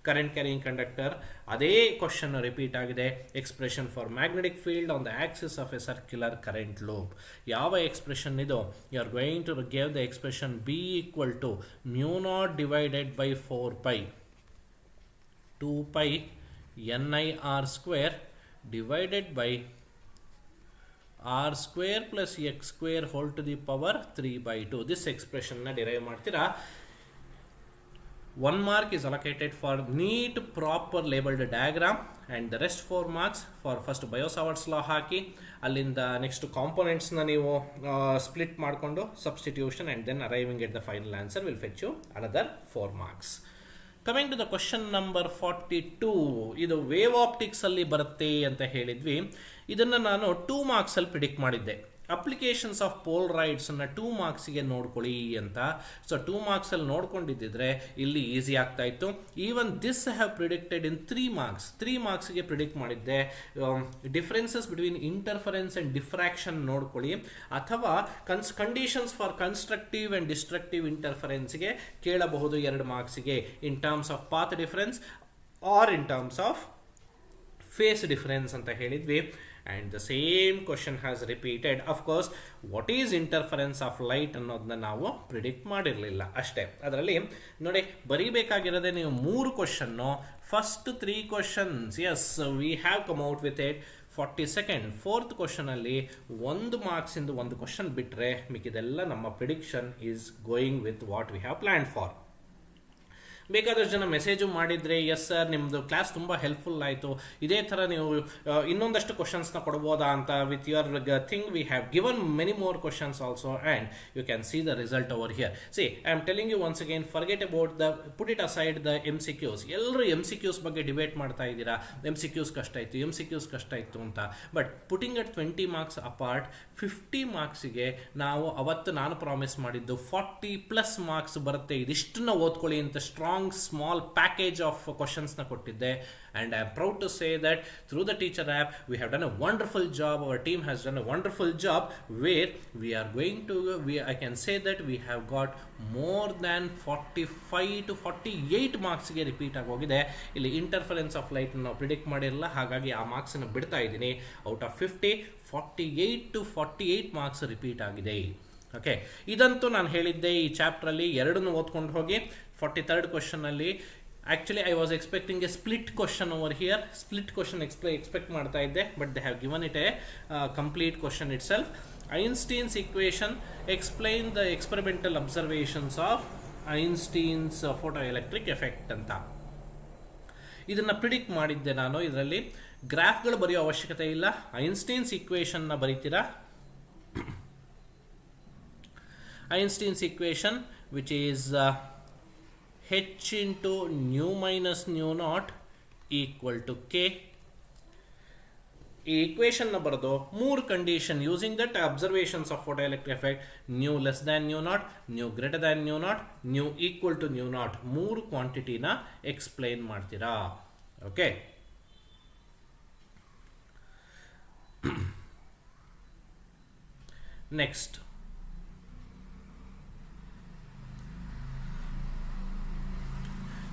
ಕರೆಂಟ್ ಕ್ಯಾರಿಯಿಂಗ್ ಕಂಡಕ್ಟರ್. ಅದೇ ಕ್ವಶನ್ ರಿಪೀಟ್ ಆಗಿದೆ. Expression for magnetic field on the axis of a circular current loop. ಯಾವ ಎಕ್ಸ್ಪ್ರೆಷನ್ ಇದು? You are going to give the expression B equal to μ0 divided by 4π 2π NIR square divided by r square plus x square whole to the power 3/2. This expression na derive ಮಾಡ್ತೀರಾ. 1 mark is allocated for neat proper labeled diagram and the rest 4 marks for first Biot-Savart's law ಹಾಕಿ ಅಲ್ಲಿಂದ next ಕಾಂಪೋನೆಂಟ್ಸ್ನ ನೀವು split ಮಾಡಿಕೊಂಡು substitution and then arriving at the final answer will fetch you another 4 marks. Coming to the question number 42, ಇದು wave optics ಅಲ್ಲಿ ಬರುತ್ತೆ ಅಂತ ಹೇಳಿದ್ವಿ. ಇದನ್ನು ನಾನು 2 ಮಾರ್ಕ್ಸಲ್ಲಿ ಪ್ರಿಡಿಕ್ಟ್ ಮಾಡಿದ್ದೆ. ಅಪ್ಲಿಕೇಶನ್ಸ್ ಆಫ್ ಪೋಲ್ರೈಡ್ಸನ್ನು 2 ಮಾರ್ಕ್ಸಿಗೆ ನೋಡ್ಕೊಳ್ಳಿ ಅಂತ. ಸೊ 2 ಮಾರ್ಕ್ಸಲ್ಲಿ ನೋಡ್ಕೊಂಡಿದ್ದಿದ್ರೆ ಇಲ್ಲಿ ಈಸಿ ಆಗ್ತಾ ಇತ್ತು. Even this have predicted in 3 marks. 3 ಮಾರ್ಕ್ಸಿಗೆ ಪ್ರಿಡಿಕ್ಟ್ ಮಾಡಿದ್ದೆ. Differences between interference and diffraction ನೋಡ್ಕೊಳ್ಳಿ, ಅಥವಾ conditions for constructive and destructive ಇಂಟರ್ಫರೆನ್ಸ್ಗೆ ಕೇಳಬಹುದು 2 ಮಾರ್ಕ್ಸಿಗೆ, in terms of path difference or in terms of phase difference ಅಂತ ಹೇಳಿದ್ವಿ. And the same question has repeated. Of course, what is interference of light ಅನ್ನೋದನ್ನ ನಾವು predict ಮಾಡಿರಲಿಲ್ಲ ಅಷ್ಟೇ. ಅದರಲ್ಲಿ ನೋಡಿ, ಬರೀಬೇಕಾಗಿರೋದೇ ನೀವು 3 ಕ್ವಶನ್ನು. First 3 questions, yes, we have come out with it. 42nd 4th ಕ್ವಶನಲ್ಲಿ 1 ಮಾರ್ಕ್ಸಿಂದ 1 ಕ್ವಶನ್ ಬಿಟ್ಟರೆ ಮಿಕ್ಕಿದೆಲ್ಲ ನಮ್ಮ prediction is going with what we have plan for. ಬೇಕಾದಷ್ಟು ಜನ ಮೆಸೇಜು ಮಾಡಿದರೆ, ಎಸ್ ಸರ್ ನಿಮ್ಮದು ಕ್ಲಾಸ್ ತುಂಬ ಹೆಲ್ಪ್ಫುಲ್ ಆಯಿತು, ಇದೇ ಥರ ನೀವು ಇನ್ನೊಂದಷ್ಟು ಕ್ವಶನ್ಸ್ನ ಕೊಡ್ಬೋದಾ ಅಂತ. With your thing we have given many more questions also and you can see the result over here. C, I am telling you once again, forget about put it aside the MCQs. ಎಲ್ಲರೂ MCQs ಬಗ್ಗೆ debate ಮಾಡ್ತಾ ಇದ್ದೀರಾ, MCQs ಕಷ್ಟ ಇತ್ತು, MCQs ಕಷ್ಟ ಇತ್ತು ಅಂತ. But putting at 20 marks apart, 50 ಮಾರ್ಕ್ಸಿಗೆ ನಾವು ಅವತ್ತು ನಾನು ಪ್ರಾಮಿಸ್ ಮಾಡಿದ್ದು 40+ ಮಾರ್ಕ್ಸ್ ಬರುತ್ತೆ, ಇದಿಷ್ಟನ್ನ ಓದ್ಕೊಳ್ಳಿ ಅಂತ strong small package of questions na kottidde. And I am proud to say that through the teacher app we have done a wonderful job. Our team has done a wonderful job where we are going to, I can say that we have got more than 45 to 48 marks ge repeat agogide. Illi interference of light na predict madirilla, hagagi aa marks na bidta idini. Out of 50, 48 to 48 marks repeat agide. Okay, ಇದಂತೂ ನಾನು ಹೇಳಿದ್ದೆ ಈ ಚಾಪ್ಟ್ರಲ್ಲಿ 2 ಓದ್ಕೊಂಡು ಹೋಗಿ. 43rd ಕ್ವಶನಲ್ಲಿ Actually, I was expecting a split question over here. Split question expect ಮಾಡ್ತಾ ಇದ್ದೆ, but they have given it a complete question itself. Einstein's equation explain the experimental observations of Einstein's photoelectric effect ಅಂತ. ಇದನ್ನು predict ಮಾಡಿದ್ದೆ ನಾನು. ಇದರಲ್ಲಿ ಗ್ರಾಫ್ಗಳು ಬರೆಯೋ ಅವಶ್ಯಕತೆ ಇಲ್ಲ. Einstein's ಈಕ್ವೇಷನ್ನ ಬರೀತೀರಾ. Einstein's equation, which is h into nu minus nu naught equal to k. ಈ ಈಕ್ವೇಷನ್ನ ಬರೆದು 3 condition using that observations of photoelectric effect, nu less than nu naught, nu greater than nu naught, nu equal to nu naught, 3 ಕ್ವಾಂಟಿಟಿನ explain ಮಾಡ್ತೀರಾ. Okay, next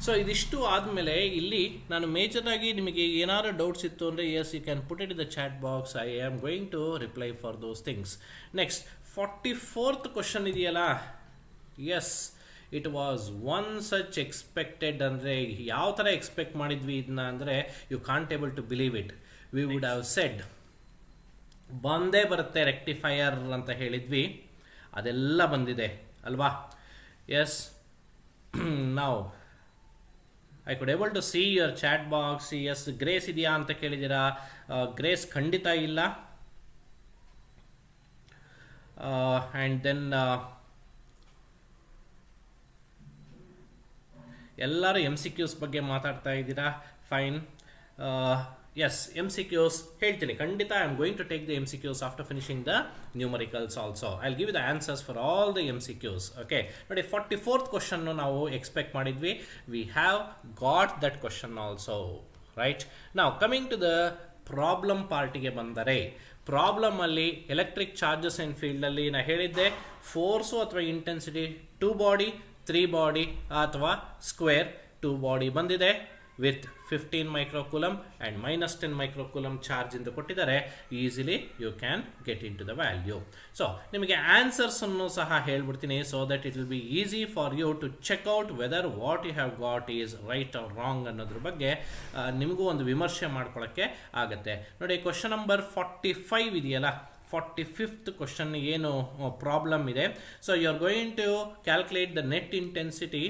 so ಇದಿಷ್ಟು ಆದಮೇಲೆ ಇಲ್ಲಿ ನಾನು major ಆಗಿ ನಿಮಗೆ ಏನಾದ್ರು ಡೌಟ್ಸ್ ಇತ್ತು ಅಂದರೆ yes you can put it in the chat box. I am going to reply for those things. Next 44th question ಇದೆಯಲ್ಲ, yes it was one such expected. ಅಂದರೆ ಯಾವ ಥರ ಎಕ್ಸ್ಪೆಕ್ಟ್ ಮಾಡಿದ್ವಿ ಇದನ್ನ ಅಂದರೆ you can't able to believe it. We would have said ಬಂದೇ ಬರುತ್ತೆ rectifier ಅಂತ ಹೇಳಿದ್ವಿ, ಅದೆಲ್ಲ ಬಂದಿದೆ ಅಲ್ವಾ. ಎಸ್, ನಾವು I could able to see your chat box. Yes, grace ಇದೆಯಾ ಅಂತ ಕೇಳಿದ್ದೀರಾ. ಗ್ರೇಸ್ ಖಂಡಿತ ಇಲ್ಲ. ಆ್ಯಂಡ್ ದೆನ್ ಎಲ್ಲರೂ MCQs ಬಗ್ಗೆ ಮಾತಾಡ್ತಾ ಇದ್ದೀರಾ. ಫೈನ್. ಎಸ್, MCQs ಹೇಳ್ತೀನಿ ಖಂಡಿತ. I am going to take the MCQs after finishing the numericals also. I will give the answers for all the MCQs. Okay, ನೋಡಿ 44th ಕ್ವಶನ್ನು ನಾವು ಎಕ್ಸ್ಪೆಕ್ಟ್ ಮಾಡಿದ್ವಿ. We have got that question also, right. ನಾವು coming to the problem ಪಾರ್ಟಿಗೆ ಬಂದರೆ, ಪ್ರಾಬ್ಲಮಲ್ಲಿ electric charges and ಫೀಲ್ಡಲ್ಲಿ ನಾನು ಹೇಳಿದ್ದೆ ಫೋರ್ಸು ಅಥವಾ ಇಂಟೆನ್ಸಿಟಿ 2 ಬಾಡಿ 3 ಬಾಡಿ ಅಥವಾ ಸ್ಕ್ವೇರ್ 2 ಬಾಡಿ ಬಂದಿದೆ with 15 microcoulomb and -10 microcoulomb charge ಎಂದು ಕೊಟ್ಟಿದ್ದಾರೆ. Easily you can get in to the value. So ನಿಮಗೆ ಆನ್ಸರ್ಸನ್ನು ಸಹ ಹೇಳ್ಬಿಡ್ತೀನಿ, so that it will be easy for you to check out whether what you have got is right or wrong ಅನ್ನೋದ್ರ ಬಗ್ಗೆ ನಿಮಗೂ ಒಂದು ವಿಮರ್ಶೆ ಮಾಡ್ಕೊಳ್ಳೋಕ್ಕೆ ಆಗುತ್ತೆ. ನೋಡಿ, ಕ್ವಶನ್ ನಂಬರ್ 45 ಇದೆಯಲ್ಲ, 45th ಕ್ವಶನ್ ಏನು ಪ್ರಾಬ್ಲಮ್ ಇದೆ. So you are going to calculate the net intensity.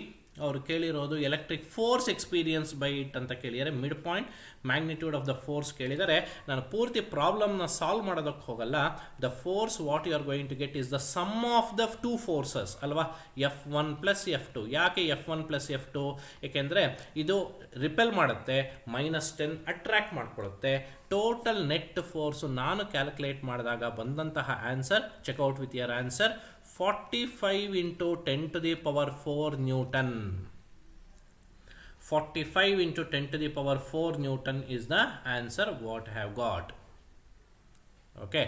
ಅವರು ಕೇಳಿರೋದು electric force experience by it ಅಂತ ಕೇಳಿದ್ದಾರೆ. Midpoint magnitude of the force ಕೇಳಿದ್ದಾರೆ. ನಾನು ಪೂರ್ತಿ ಪ್ರಾಬ್ಲಮ್ನ ಸಾಲ್ವ್ ಮಾಡೋದಕ್ಕೆ ಹೋಗಲ್ಲ. The force what you are going to get is the sum of the 2 forces ಅಲ್ವಾ, F1 ಪ್ಲಸ್ F2. ಯಾಕೆ F1 ಪ್ಲಸ್ F2? ಏಕೆಂದರೆ ಇದು ರಿಪೆಲ್ ಮಾಡುತ್ತೆ, -10 ಅಟ್ರಾಕ್ಟ್ ಮಾಡ್ಕೊಳ್ಳುತ್ತೆ. ಟೋಟಲ್ ನೆಟ್ ಫೋರ್ಸು ನಾನು ಕ್ಯಾಲ್ಕುಲೇಟ್ ಮಾಡಿದಾಗ ಬಂದಂತಹ answer, check out with your answer, 45 into 10 to the power 4 Newton. 45 into 10 to the power 4 Newton is the answer what I have got. Okay,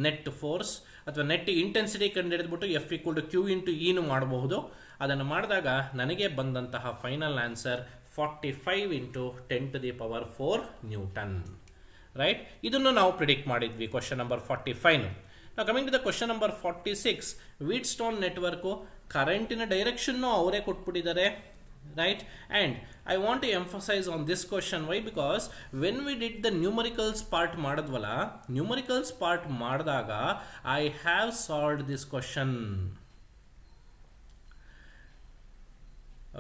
net force ಅಥವಾ net intensity ಕಂಡುಹಿಡಿದ್ಬಿಟ್ಟು F = Q into E ಮಾಡಬಹುದು. ಅದನ್ನು ಮಾಡಿದಾಗ ನನಗೆ ಬಂದಂತಹ final answer 45 into 10 to the power 4 Newton. Right, ಇದನ್ನು ನಾವು predict ಮಾಡಿದ್ವಿ question number 45. Now coming to the question number 46, Wheatstone network ಕರೆಂಟಿನ ಡೈರೆಕ್ಷನ್ನು ಅವರೇ ಕೊಟ್ಬಿಟ್ಟಿದ್ದಾರೆ, right? And I want to emphasize on this question. Why? Because when we did the numericals part ಮಾಡಿದ್ವಲ್ಲ, numericals part ಮಾಡಿದಾಗ I have solved this question.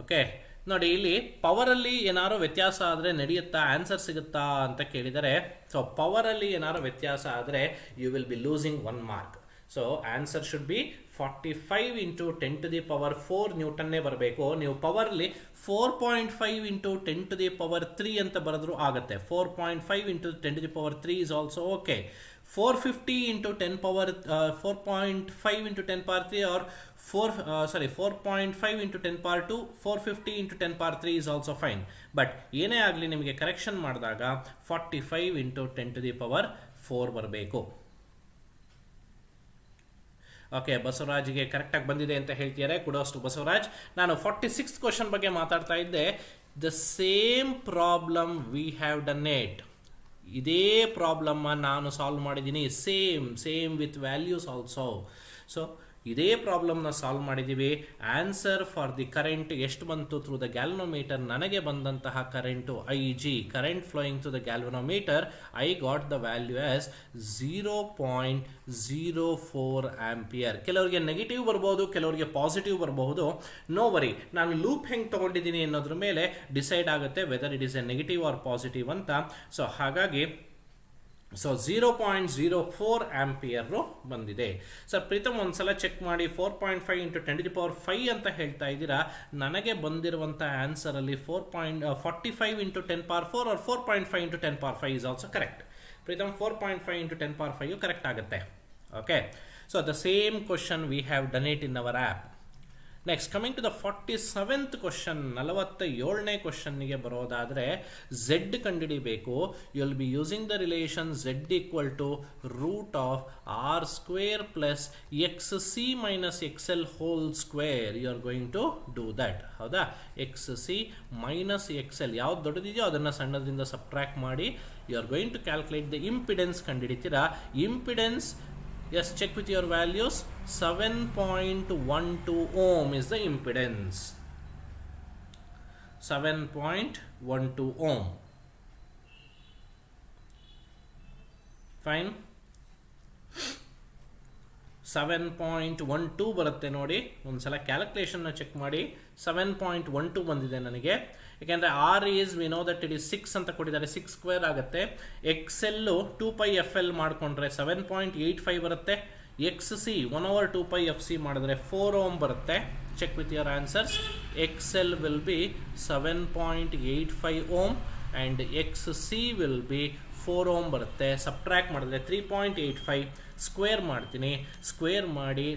Okay, ನೋಡಿ ಇಲ್ಲಿ ಪವರಲ್ಲಿ ಏನಾದ್ರು ವ್ಯತ್ಯಾಸ ಆದರೆ ನಡೆಯುತ್ತಾ, answer ಸಿಗುತ್ತಾ ಅಂತ ಕೇಳಿದರೆ, ಸೊ ಪವರಲ್ಲಿ ಏನಾದ್ರು ವ್ಯತ್ಯಾಸ ಆದರೆ you will be losing 1 mark. So answer should be 45 into 10 to the power 4 ನ್ಯೂಟನ್ನೇ ಬರಬೇಕು. ನೀವು ಪವರ್ಲಿ 4.5 into 10 to the power 3 ಅಂತ ಬರೆದ್ರು ಆಗುತ್ತೆ. 4.5 into 10 to the power 3 is also okay. 450 into 10 power 4.5 into 10 power 3 or 4.5 into 10 power 2, 450 into 10 power 3 is also fine. But ಏನೇ ಆಗಲಿ ನಿಮಗೆ correction ಮಾಡಿದಾಗ 45 into 10 to the power 4 ಬರಬೇಕು. ಓಕೆ, ಬಸವರಾಜ್ಗೆ ಕರೆಕ್ಟಾಗಿ ಬಂದಿದೆ ಅಂತ ಹೇಳ್ತಿದ್ದಾರೆ. Kudos to Basavaraj. ನಾನು 46th ಕ್ವಶನ್ ಬಗ್ಗೆ ಮಾತಾಡ್ತಾ ಇದ್ದೆ. The same problem we have done it. ಇದೇ ಪ್ರಾಬ್ಲಮ್ ನಾನು ಸಾಲ್ವ್ ಮಾಡಿದ್ದೀನಿ. Same with values also. So ಇದೇ ಪ್ರಾಬ್ಲಮ್ನ ಸಾಲ್ವ್ ಮಾಡಿದ್ದೀವಿ. ಆನ್ಸರ್ ಫಾರ್ ದಿ ಕರೆಂಟ್ ಎಷ್ಟು ಬಂತು ಥ್ರೂ ದ ಗ್ಯಾಲ್ವನೋಮೀಟರ್, ನನಗೆ ಬಂದಂತಹ current IG, current flowing through the galvanometer, I got the value as 0.04 ampere. ಕೆಲವರಿಗೆ ನೆಗೆಟಿವ್ ಬರ್ಬೋದು, ಕೆಲವರಿಗೆ ಪಾಸಿಟಿವ್ ಬರಬಹುದು. ನೋ ವರಿ, ನಾನು ಲೂಪ್ ಹೆಂಗೆ ತಗೊಂಡಿದ್ದೀನಿ ಅನ್ನೋದ್ರ ಮೇಲೆ ಡಿಸೈಡ್ ಆಗುತ್ತೆ whether it is A negative or positive ಅಂತ. ಸೊ ಹಾಗಾಗಿ 0.04 ಆಂಪಿಯರು ಬಂದಿದೆ. ಸರ್ ಪ್ರೀತಮ್ ಒಂದ್ಸಲ ಚೆಕ್ ಮಾಡಿ, 4.5 × 10⁵ ಅಂತ ಹೇಳ್ತಾ ಇದ್ದೀರಾ. ನನಗೆ ಬಂದಿರುವಂಥ ಆನ್ಸರಲ್ಲಿ 4.45 × 10⁴ or 4.5 × 10⁵ is also correct. Pritam 4.5 × 10⁵ correct ಆಗುತ್ತೆ. Okay, so the same question we have done it in our app. Next coming to the 47th question, 47ನೇ ಕ್ವಶನ್ನಿಗೆ ಬರೋದಾದರೆ ಝೆಡ್ ಕಂಡುಹಿಡಿಬೇಕು. You will be using the relation Z √r² plus XC - XL whole square. You are going to do that. ಹೌದಾ, XC - XL ಯಾವ್ದು ದೊಡ್ಡದಿದೆಯೋ ಅದನ್ನು ಸಣ್ಣದಿಂದ subtract ಮಾಡಿ you are going to calculate the impedance ಕಂಡುಹಿಡಿತೀರಾ. Impedance, yes, check with your values. 7.12 ohm is the impedance. 7.12 ohm. Fine. 7.12 ಬರುತ್ತೆ ನೋಡಿ. ಒಂದ್ಸಲ ಕ್ಯಾಲ್ಕುಲೇಷನ್ನ check ಮಾಡಿ. 7.12 ಬಂದಿದೆ ನನಗೆ. ಯಾಕೆಂದರೆ R is we know that it is 6 ಅಂತ ಕೊಟ್ಟಿದ್ದಾರೆ, 6 ಸ್ಕ್ವೇರ್ ಆಗುತ್ತೆ. XL 2πfl ಮಾಡಿಕೊಂಡ್ರೆ 7.85 ಬರುತ್ತೆ. XC 1/2πfc ಮಾಡಿದ್ರೆ 4 ohm ಬರುತ್ತೆ. Check with your answers. XL will be 7.85 ohm and XC will be 4 ohm ಬರುತ್ತೆ. ಸಬ್ಟ್ರಾಕ್ಟ್ ಮಾಡಿದ್ರೆ 3.85, ಸ್ಕ್ವೇರ್ ಮಾಡ್ತೀನಿ. ಸ್ಕ್ವೇರ್ ಮಾಡಿ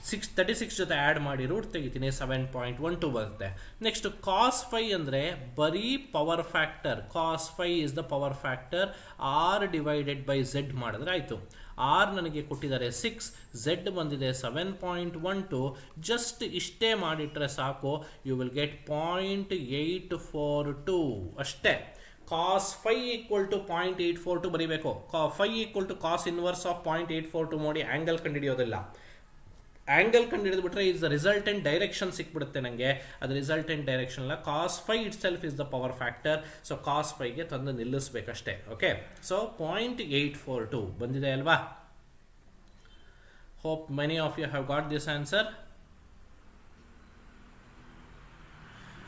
36 ಜೊತೆ ಆ್ಯಡ್ ಮಾಡಿ ರೂಟ್ ತೆಗಿತೀನಿ, 7.12 ಬರುತ್ತೆ. ನೆಕ್ಸ್ಟ್ cos φ ಅಂದರೆ ಬರೀ power factor. cos φ is the power factor. R divided by Z ಮಾಡಿದ್ರೆ ಆಯಿತು. R ನನಗೆ ಕೊಟ್ಟಿದ್ದಾರೆ 6, Z ಬಂದಿದೆ 7.12. ಜಸ್ಟ್ ಇಷ್ಟೇ ಮಾಡಿಟ್ರೆ ಸಾಕು, ಯು ವಿಲ್ ಗೆಟ್ 0.842 ಅಷ್ಟೇ. cos φ = 0.842 ಬರೀಬೇಕು. φ = cos ಇನ್ವರ್ಸ್ ಆಫ್ 0.842 ಮಾಡಿ ಆ್ಯಂಗಲ್ ಕಂಡುಹಿಡಿಯೋದಿಲ್ಲ. ಆ್ಯಂಗಲ್ ಕಂಡುಹಿಡಿದ್ಬಿಟ್ರೆ ಇಸ್ ದ ರಿಸಲ್ಟೆಂಟ್ ಡೈರೆಕ್ಷನ್ ಸಿಕ್ಬಿಡುತ್ತೆ ನನಗೆ. ಅದು ರಿಸಲ್ಟೆಂಟ್ ಡೈರೆಕ್ಷನ್ ಅಲ್ಲ. cos φ itself is the power factor. So cos φಗೆ ತಂದು ನಿಲ್ಲಿಸ್ಬೇಕಷ್ಟೇ. ಓಕೆ, ಸೊ 0.842 ಬಂದಿದೆ ಅಲ್ವಾ? Hope many of you have got this answer.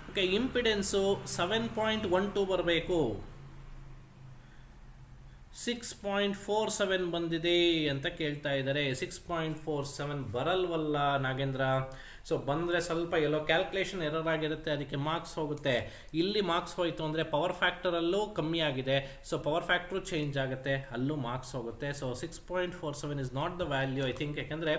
Okay, impedance 7.12 ಬರಬೇಕು. 6.47 ಬಂದಿದೆ ಅಂತ ಕೇಳ್ತಾ ಇದ್ದಾರೆ. 6.47 ಬರಲ್ವಲ್ಲ ನಾಗೇಂದ್ರ. ಸೊ ಬಂದರೆ ಸ್ವಲ್ಪ ಎಲ್ಲೋ ಕ್ಯಾಲ್ಕುಲೇಷನ್ ಎರರ್ ಆಗಿರುತ್ತೆ, ಅದಕ್ಕೆ ಮಾರ್ಕ್ಸ್ ಹೋಗುತ್ತೆ. ಇಲ್ಲಿ ಮಾರ್ಕ್ಸ್ ಹೋಯಿತು ಅಂದರೆ ಪವರ್ ಫ್ಯಾಕ್ಟರಲ್ಲೂ ಕಮ್ಮಿ ಆಗಿದೆ, ಸೊ ಪವರ್ ಫ್ಯಾಕ್ಟ್ರು ಚೇಂಜ್ ಆಗುತ್ತೆ, ಅಲ್ಲೂ ಮಾರ್ಕ್ಸ್ ಹೋಗುತ್ತೆ. So 6.47 is not the value I think. ಯಾಕೆಂದರೆ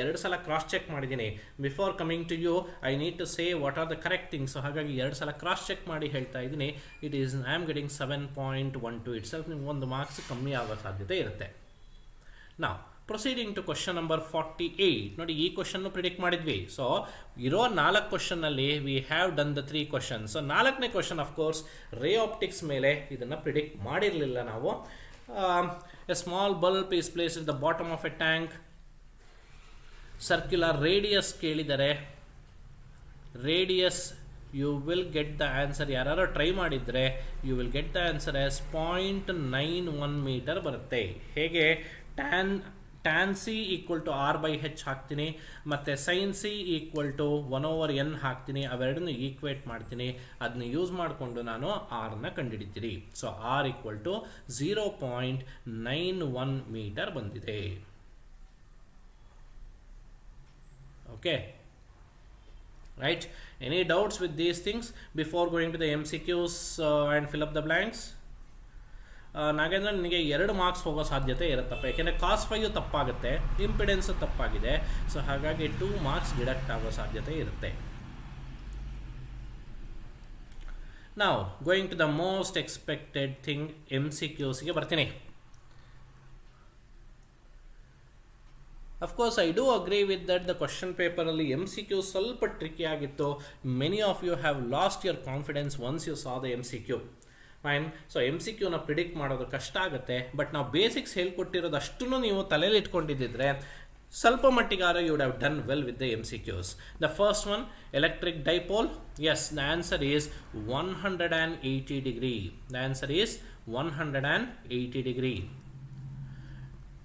2 ಸಲ ಕ್ರಾಸ್ ಚೆಕ್ ಮಾಡಿದ್ದೀನಿ. Before coming to you I need to say what are the correct things. So ಹಾಗಾಗಿ 2 ಸಲ ಕ್ರಾಸ್ ಚೆಕ್ ಮಾಡಿ ಹೇಳ್ತಾ ಇದ್ದೀನಿ. It is I am getting 7.12. Itself ನಿಮ್ಗೆ ಒಂದು ಮಾರ್ಕ್ಸ್ ಕಮ್ಮಿ ಆಗೋ ಸಾಧ್ಯತೆ ಇರುತ್ತೆ. ನಾವು ಪ್ರೊಸೀಡಿಂಗ್ ಟು ಕ್ವಶನ್ ನಂಬರ್ 48. ನೋಡಿ, ಈ ಕ್ವಶನ್ನು ಪ್ರಿಡಿಕ್ಟ್ ಮಾಡಿದ್ವಿ. ಸೊ ಇರೋ 4 ಕ್ವಶನ್ನಲ್ಲಿ we have done the 3 questions. So 4ನೇ ಕ್ವಶನ್ ಅಫ್ಕೋರ್ಸ್ ರೇ ಆಪ್ಟಿಕ್ಸ್ ಮೇಲೆ ಇದನ್ನು ಪ್ರಿಡಿಕ್ಟ್ ಮಾಡಿರಲಿಲ್ಲ ನಾವು. A small bulb is placed in the bottom of a tank. Circular radius ಕೇಳಿದರೆ, radius you will get the answer. ಯಾರು try ಮಾಡಿದರೆ you will get the answer as 0.91 metre ಬರುತ್ತೆ. ಹೇಗೆ? tan c = r/h ಹಾಕ್ತೀನಿ, ಮತ್ತು sin c = 1/n ಹಾಕ್ತೀನಿ. ಅವೆರಡನ್ನು equate ಮಾಡ್ತೀನಿ. ಅದನ್ನ ಯೂಸ್ ಮಾಡಿಕೊಂಡು ನಾನು ಆರ್ನ ಕಂಡುಹಿಡಿತೀನಿ. ಸೊ r = 0.91 ಮೀಟರ್ ಬಂದಿದೆ. Okay, right? Any doubts with these things before going to the MCQs and fill up the blanks? Nagendra, ನಿನಗೆ 2 ಮಾರ್ಕ್ಸ್ ಹೋಗೋ ಸಾಧ್ಯತೆ ಇರುತ್ತಪ್ಪ. ಯಾಕೆಂದರೆ cos φ ತಪ್ಪಾಗುತ್ತೆ, ಇಂಪಿಡೆನ್ಸು ತಪ್ಪಾಗಿದೆ. ಸೊ ಹಾಗಾಗಿ 2 ಮಾರ್ಕ್ಸ್ ಡಿಡಕ್ಟ್ ಆಗೋ ಸಾಧ್ಯತೆ ಇರುತ್ತೆ. ನಾವು going to the most expected thing, MCQಸ್ಗೆ ಬರ್ತೀನಿ. Of course I do agree with that. The question ಪೇಪರಲ್ಲಿ MCQ ಸ್ವಲ್ಪ ಟ್ರಿಕ್ಕಿ ಆಗಿತ್ತು. Many of you have lost your confidence once you saw the MCQ. Fine. So MCQನ ಪ್ರಿಡಿಕ್ಟ್ ಮಾಡೋದು ಕಷ್ಟ ಆಗುತ್ತೆ. But ನಾವು ಬೇಸಿಕ್ಸ್ ಹೇಳ್ಕೊಟ್ಟಿರೋದು ಅಷ್ಟನ್ನು ನೀವು ತಲೆಯಲ್ಲಿ ಇಟ್ಕೊಂಡಿದ್ದಿದ್ರೆ ಸ್ವಲ್ಪ ಮಟ್ಟಿಗಾರ you would have done well with the MCQs. The first one, electric dipole. Yes, the answer is 180 degree. The answer is 180 degree.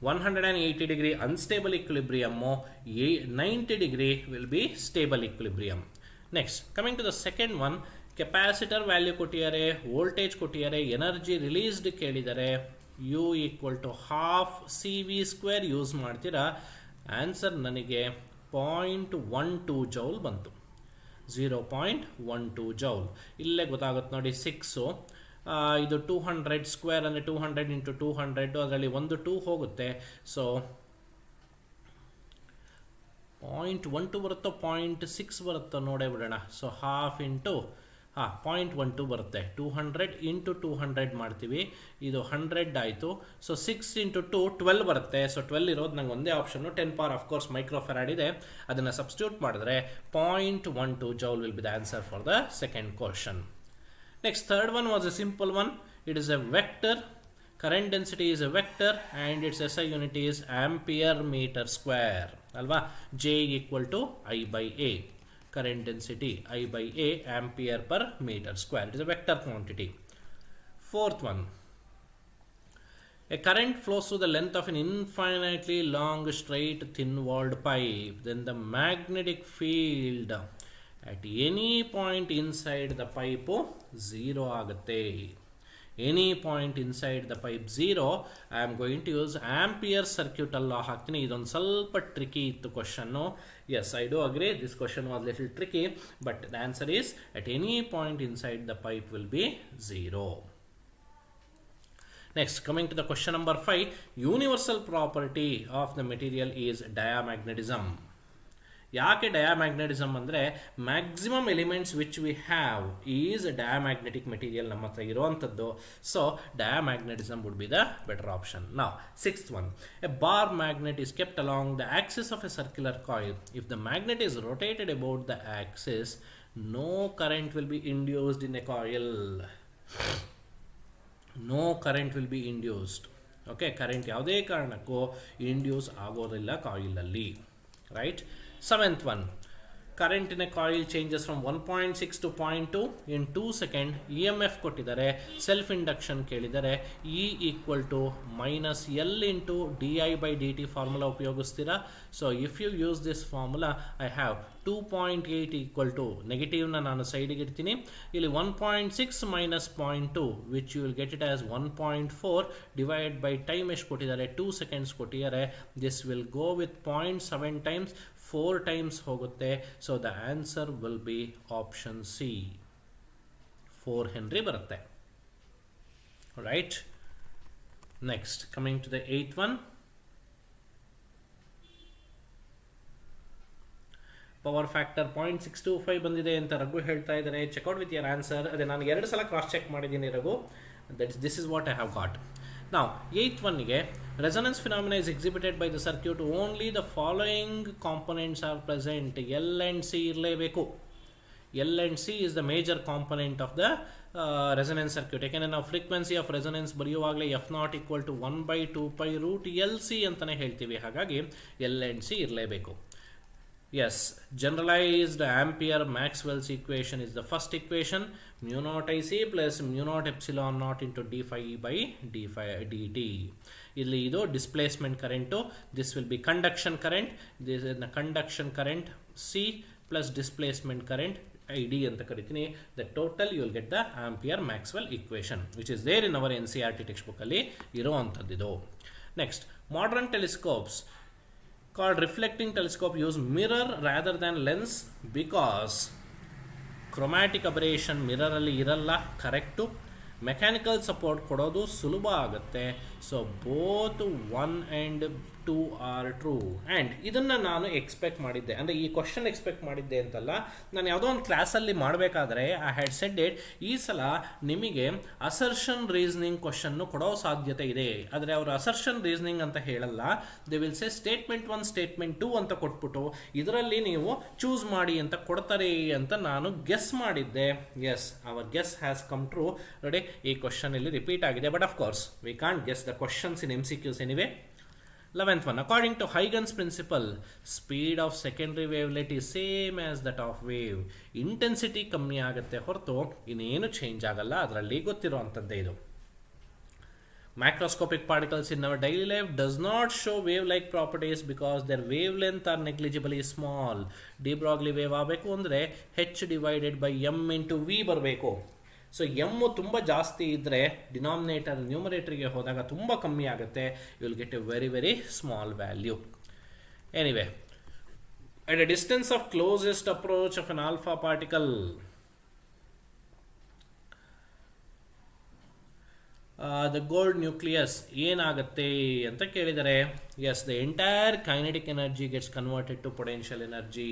180 degree unstable equilibrium, 90 degree will be stable equilibrium. Next, coming to the second one, capacitor value ಕೊಟ್ಟಿದ್ದಾರೆ, voltage ಕೊಟ್ಟಿದ್ದಾರೆ, energy released ಕೇಳಿದ್ದಾರೆ, U equal to half CV square use ಮಾಡ್ತೀರಾ. Answer ನನಗೆ 0.12 joule ಬಂತು. 0.12 joule. ಇಲ್ಲೇ ಗೊತ್ತಾಗುತ್ತೆ ನೋಡಿ, 6 ಇದು 200 ಸ್ಕ್ವೇರ್ ಅಂದರೆ 200 ಇಂಟು 200, ಅದರಲ್ಲಿ ಒಂದು 2 ಹೋಗುತ್ತೆ. ಸೊ 0.12 ಬರುತ್ತೋ 0.6 ಬರುತ್ತೋ ನೋಡೇ ಬಿಡೋಣ. ಸೊ ಹಾಫ್ ಇಂಟು 0.12 ಬರುತ್ತೆ. 200 ಇಂಟು 200 ಮಾಡ್ತೀವಿ, ಇದು 100 ಆಯಿತು. ಸೊ 6 ಇಂಟು 2 12 ಬರುತ್ತೆ. ಸೊ 12 ಇರೋದು ನಂಗೆ ಒಂದೇ ಆಪ್ಷನ್ನು, 10 ಪವರ್ ಆಫ್ ಕೋರ್ಸ್ ಮೈಕ್ರೋಫೆರಾಡ್ ಇದೆ, ಅದನ್ನು ಸಬ್ಸ್ಟಿಟ್ಯೂಟ್ ಮಾಡಿದ್ರೆ 0.12 joule will be the answer for the second question. Next, third one was a simple one. It is a vector. Current density is a vector and its SI unit is ampere meter square. Alva, J equal to I by A. Current density I by A, ampere per meter square. It is a vector quantity. Fourth one. A current flows through the length of an infinitely long, straight, thin-walled pipe. Then the magnetic field at any point inside the pipe 0 ಆಗುತ್ತೆ. Any point inside the pipe 0. I am going to use ampere circuit law ಹಾಕ್ತೀನಿ. ಇದೊಂದು ಸ್ವಲ್ಪ tricky ಇತ್ತು question. Yes, I do agree this question was little tricky, but the answer is at any point inside the pipe will be 0. Next, coming to the question number 5, universal property of the material is diamagnetism. ಯಾಕೆ diamagnetism ಅಂದರೆ maximum elements which we have is diamagnetic material ನಮ್ಮ ಹತ್ರ ಇರುವಂಥದ್ದು. So diamagnetism would be the better option. ನಾವು sixth one, a bar magnet is kept along the axis of a circular coil. If the magnet is rotated about the axis, no current will be induced in a coil. No current will be induced. Okay, current ಯಾವುದೇ ಕಾರಣಕ್ಕೂ induce ಆಗೋದಿಲ್ಲ ಕಾಯಿಲಲ್ಲಿ. Right. Seventh one, current in a coil changes from 1.6 to 0.2 in 2 seconds. EMF ಕೊಟ್ಟಿದ್ದಾರೆ, self induction ಕೇಳಿದ್ದಾರೆ. E equal to minus L into di/dt formula ಉಪಯೋಗಿಸ್ತೀರಾ. So if you use this formula, I have 2.8 equal to, ನೆಗೆಟಿವ್ನ ನಾನು ಸೈಡಿಗೆ ಇಡ್ತೀನಿ, ಇಲ್ಲಿ 1.6 minus 0.2 which you will get it as 1.4 divide by time ಎಷ್ಟು ಕೊಟ್ಟಿದ್ದಾರೆ, 2 ಸೆಕೆಂಡ್ಸ್ ಕೊಟ್ಟಿದ್ದಾರೆ. This will go with 0.7 times, 4 times ಹೋಗುತ್ತೆ. So the answer will be option C, 4 henry ಬರುತ್ತೆ. Right. Next, coming to the 8th one, power factor 0.625 ಬಂದಿದೆ ಅಂತ ರಘು ಹೇಳ್ತಾ ಇದ್ದಾರೆ. Check out with your answer. ಅದೇ ನಾನು 2 ಸಲ ಕ್ರಾಸ್ ಚೆಕ್ ಮಾಡಿದ್ದೀನಿ Raghu. This is what I have got. ನಾವು 8th ಒನ್ನಿಗೆ, resonance phenomena is exhibited by the circuit, only the following components are present. L and C ಇರಲೇಬೇಕು. L and C is the major component of the resonance circuit. ಯಾಕೆಂದರೆ ನಾವು frequency of resonance ಬರೆಯುವಾಗಲೇ F0 equal to 1/2π√LC ಅಂತಲೇ ಹೇಳ್ತೀವಿ. ಹಾಗಾಗಿ L and C ಇರಲೇಬೇಕು. Yes, generalized ampere Maxwell's equation is the first equation, mu naught IC plus mu naught epsilon naught into d phi by d phi dt. ಇಲ್ಲಿ ಇದು displacement current. This will be conduction current. This is the conduction current C plus displacement current ID ಅಂತ ಕರಿತೀನಿ. The total you will get the Ampere Maxwell equation which is there in our NCERT text ಬುಕ್ಕಲ್ಲಿ ಇರೋವಂಥದ್ದಿದು. Next, modern telescopes called reflecting telescope use mirror rather than lens because chromatic aberration mirror ಅಲ್ಲಿ ಇರಲ್ಲ. Correct. Mechanical support ಕೊಡೋದು ಸುಲಭ ಆಗುತ್ತೆ. So both 1 and 2 are true. And ಇದನ್ನು ನಾನು expect ಮಾಡಿದ್ದೆ, ಅಂದರೆ ಈ ಕ್ವಶನ್ ಎಕ್ಸ್ಪೆಕ್ಟ್ ಮಾಡಿದ್ದೆ ಅಂತಲ್ಲ, ನಾನು ಯಾವುದೋ ಒಂದು ಕ್ಲಾಸಲ್ಲಿ ಮಾಡಬೇಕಾದ್ರೆ ಐ ಹ್ಯಾಡ್ ಸೆಡ್ ಇಟ್, ಈ ಸಲ ನಿಮಗೆ ಅಸರ್ಷನ್ ರೀಸನಿಂಗ್ ಕ್ವಶನ್ನು ಕೊಡೋ ಸಾಧ್ಯತೆ ಇದೆ. ಆದರೆ ಅವರು ಅಸರ್ಷನ್ ರೀಸನಿಂಗ್ ಅಂತ ಹೇಳಲ್ಲ, they will say statement 1 statement 2 ಅಂತ ಕೊಟ್ಬಿಟ್ಟು ಇದರಲ್ಲಿ ನೀವು ಚೂಸ್ ಮಾಡಿ ಅಂತ ಕೊಡ್ತಾರೆ ಅಂತ ನಾನು ಗೆಸ್ ಮಾಡಿದ್ದೆ. Yes, our guess has come true. ನೋಡಿ, ಈ ಕ್ವಶನ್ ಇಲ್ಲಿ ರಿಪೀಟ್ ಆಗಿದೆ. But of course we can't guess the questions in MCQs anyway. 11th one, according to Huygens principle, speed of secondary wavelet is same as that of wave. Intensity ಕಮ್ಮಿ ಆಗುತ್ತೆ ಹೊರತು ಇನ್ನೇನು change ಆಗಲ್ಲ, ಅದರಲ್ಲಿ ಗೊತ್ತಿರುವಂಥದ್ದೇ ಇದು. Macroscopic particles in our daily life does not show wave-like properties because their wavelength are negligibly small. de Broglie wave ಆಗಬೇಕು ಅಂದರೆ h divided by m into v ಬರಬೇಕು. ಸೊ ಎಮ್ಮು ತುಂಬ ಜಾಸ್ತಿ ಇದ್ದರೆ ಡಿನಾಮಿನೇಟರ್ ನ್ಯೂಮರೇಟರ್ಗೆ ಹೋದಾಗ ತುಂಬ ಕಮ್ಮಿ ಆಗುತ್ತೆ. You will get a very very small value. Anyway, at a distance of closest approach of an alpha particle, the gold nucleus ಏನಾಗುತ್ತೆ ಅಂತ ಕೇಳಿದರೆ, yes, the entire kinetic energy gets converted to potential energy.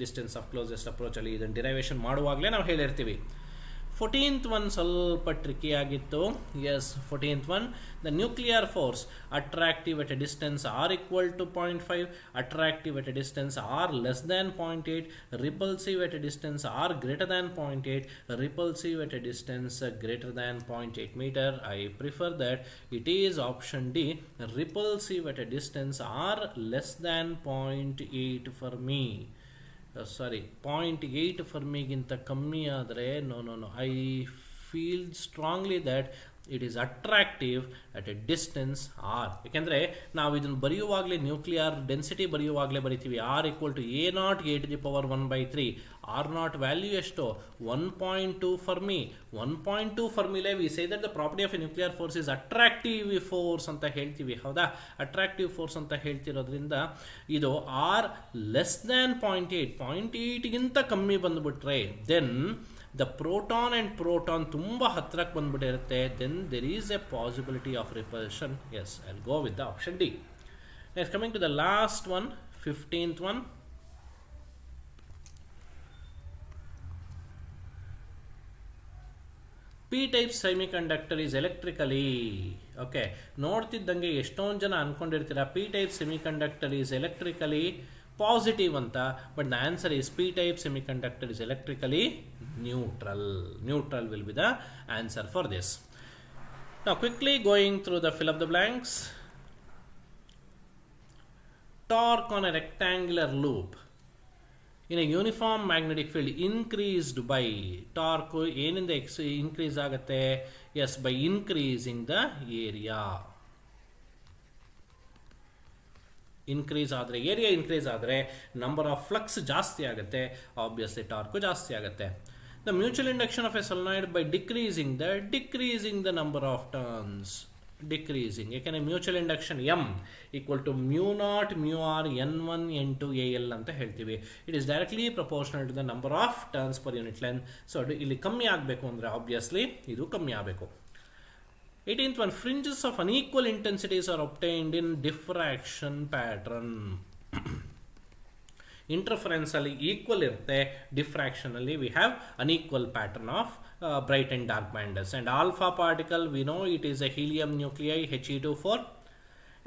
Distance of closest ಅಪ್ರೋಚಲ್ಲಿ ಇದನ್ನು derivation ಮಾಡುವಾಗಲೇ ನಾವು ಹೇಳಿರ್ತೀವಿ. 14th one ಸ್ವಲ್ಪ tricky ಆಗಿತ್ತು. Yes, 14th one, the nuclear force attractive at a distance r equal to 0.5, attractive at a distance r less than 0.8, repulsive at a distance r greater than 0.8, repulsive at a distance greater than 0.8 metre. I prefer that it is option D, repulsive at a distance r less than 0.8 fermi. 0.8 ಫರ್ಮಿಗಿಂತ ಕಮ್ಮಿ ಆದರೆ no, I feel strongly that it is attractive at a distance r. ಯಾಕೆಂದರೆ ನಾವು ಇದನ್ನು ಬರೆಯುವಾಗಲೇ nuclear density ಬರೆಯುವಾಗಲೇ ಬರಿತೀವಿ R equal to A naught A to the power 1/3. R naught value ಎಷ್ಟು? 1.2 ಫರ್ಮಿ. 1.2 ಫರ್ಮಿಲೆ we say that the property of a nuclear force is attractive force ಅಂತ ಹೇಳ್ತೀವಿ, ಹೌದಾ? ಅಟ್ರಾಕ್ಟಿವ್ ಫೋರ್ಸ್ ಅಂತ ಹೇಳ್ತಿರೋದ್ರಿಂದ ಇದು ಆರ್ ಲೆಸ್ ದ್ಯಾನ್ 0.8ಗಿಂತ ಕಮ್ಮಿ ಬಂದುಬಿಟ್ರೆ then the proton and proton ತುಂಬಾ ಹತ್ರಕ್ಕೆ ಬಂದ್ಬಿಟ್ಟಿರುತ್ತೆ, then there is a possibility of repulsion. Yes, I'll go with the option D. Next, coming to the last one, 15th one. P-type semiconductor is electrically, okay, ನೋಡ್ತಿದ್ದಂಗೆ ಎಷ್ಟೊಂದು ಜನ ಅನ್ಕೊಂಡಿರ್ತೀರಾ P-type semiconductor is electrically positive ಅಂತ, but the answer is P-type semiconductor is electrically neutral. Neutral will be the answer for this. Now quickly going through the fill up the blanks. Torque on a rectangular loop in a uniform magnetic field increased by, torque ಏನಿಂದ increase ಆಗುತ್ತೆ? Yes, by increasing the area. Increase ಆದರೆ, area increase ಆದರೆ number of flux ಜಾಸ್ತಿ ಆಗುತ್ತೆ, obviously torque ಜಾಸ್ತಿ ಆಗುತ್ತೆ. The mutual induction of a solenoid by decreasing the number of turns. Decreasing, ಯಾಕೆಂದರೆ mutual induction M equal to μ0 μr n1 n2 al ಅಂತ ಹೇಳ್ತೀವಿ. It is directly proportional to the number of turns per unit length. So ಇಲ್ಲಿ ಕಮ್ಮಿ ಆಗಬೇಕು ಅಂದರೆ obviously ಇದು ಕಮ್ಮಿ ಆಗಬೇಕು. 18th one, fringes of unequal intensities are obtained in diffraction pattern. Interference ಅಲ್ಲಿ ಈಕ್ವಲ್ ಇರುತ್ತೆ, ಡಿಫ್ರಾಕ್ಷನ್ ಅಲ್ಲಿ we have unequal pattern of bright and dark bands. And alpha particle, we know it is a helium nuclei He2 4,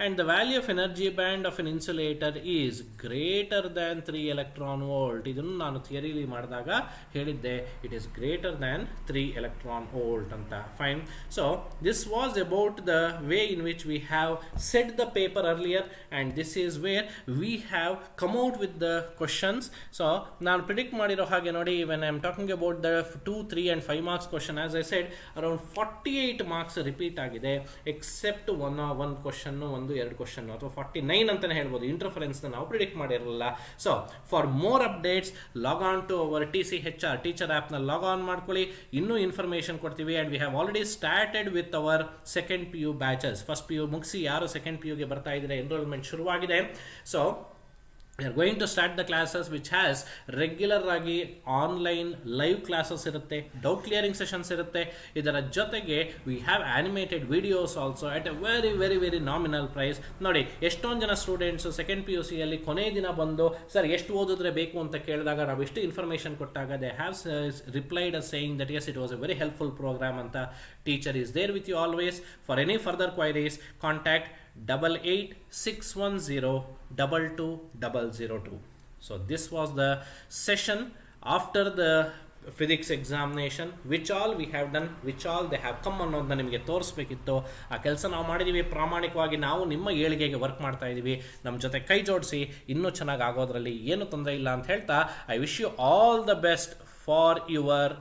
and the value of energy band of an insulator is greater than 3 electron volt. ಇದನ್ನು ನಾನು ಥಿಯರಿಲಿ ಮಾಡಿದಾಗ ಹೇಳಿದ್ದೆ, it is greater than 3 electron volt ಅಂತ. Fine. So this was about the way in which we have set the paper earlier, and this is where we have come out with the questions. So ನಾನು predict ಮಾಡಿರೋ ಹಾಗೆ ನೋಡಿ, when I am talking about the 2, 3 and 5 marks question, as I said around 48 marks repeat ಆಗಿದೆ, accept ಒಂದು question, 1-2 question, ಅಥವಾ 49 ಅಂತಾನೆ ಹೇಳ್ಬೋದು. Interference ನಾವು ಪ್ರಿಡಿಕ್ಟ್ ಮಾಡಿರಲಿಲ್ಲ. So for more updates log on to our tchr teacher app ನ log on ಮಾಡ್ಕೊಳ್ಳಿ, ಇನ್ನೂ ಇನ್ಫಾರ್ಮೇಶನ್ ಕೊಡ್ತೀವಿ. And we have already started with our second PU batches. First PU ಮುಗಿಸಿ ಯಾರು ಸೆಕೆಂಡ್ PU ಗೆ ಬರ್ತಾ ಇದ್ರೆ ಎನ್ರೋಲ್ಮೆಂಟ್ ಶುರುವಾಗಿದೆ. So we are going to start the classes which has regular ಆಗಿ ಆನ್ಲೈನ್ ಲೈವ್ ಕ್ಲಾಸಸ್ ಇರುತ್ತೆ, ಡೌಟ್ ಕ್ಲಿಯರಿಂಗ್ ಸೆಷನ್ಸ್ ಇರುತ್ತೆ. ಇದರ ಜೊತೆಗೆ we have animated videos also at a very very very nominal price. ನೋಡಿ, ಎಷ್ಟೊಂದು ಜನ ಸ್ಟೂಡೆಂಟ್ಸು ಸೆಕೆಂಡ್ PUC ಅಲ್ಲಿ ಕೊನೆ ದಿನ ಬಂದು ಸರ್ ಎಷ್ಟು ಓದಿದ್ರೆ ಬೇಕು ಅಂತ ಕೇಳಿದಾಗ ನಾವು ಎಷ್ಟು ಇನ್ಫಾರ್ಮೇಷನ್ ಕೊಟ್ಟಾಗ they have replied us saying that yes it was a very helpful programme ಅಂತ. Teacher is there with you always. For any further queries contact 8861022002. So this was the session after the physics examination, which all we have done, which all they have come ಅನ್ನೋದನ್ನ ನಿಮಗೆ ತೋರಿಸ್ಬೇಕಿತ್ತು. ಆ ಕೆಲಸ ನಾವು ಮಾಡಿದ್ದೀವಿ. ಪ್ರಾಮಾಣಿಕವಾಗಿ ನಾವು ನಿಮ್ಮ ಏಳಿಗೆಗೆ ವರ್ಕ್ ಮಾಡ್ತಾ ಇದ್ದೀವಿ. ನಮ್ಮ ಜೊತೆ ಕೈ ಜೋಡಿಸಿ ಇನ್ನೂ ಚೆನ್ನಾಗಿ ಆಗೋದ್ರಲ್ಲಿ ಏನು ತೊಂದರೆ ಇಲ್ಲ ಅಂತ ಹೇಳ್ತಾ, I wish you all the best for your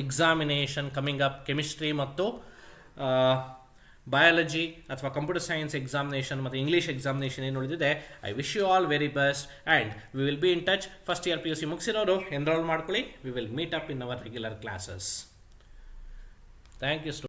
examination coming up. Chemistry ಮತ್ತು ಬಯಾಲಜಿ ಅಥವಾ ಕಂಪ್ಯೂಟರ್ ಸೈನ್ಸ್ ಎಕ್ಸಾಮಿನೇಷನ್ ಮತ್ತು ಇಂಗ್ಲೀಷ್ ಎಕ್ಸಾಮಿನೇಷನ್ ಏನು ಉಳಿದಿದೆ. I wish you all very best and we will be in touch. First year PUC ಮುಗಿಸಿರೋರು enrol ಮಾಡ್ಕೊಳ್ಳಿ. We will meet up in our regular classes. Thank you.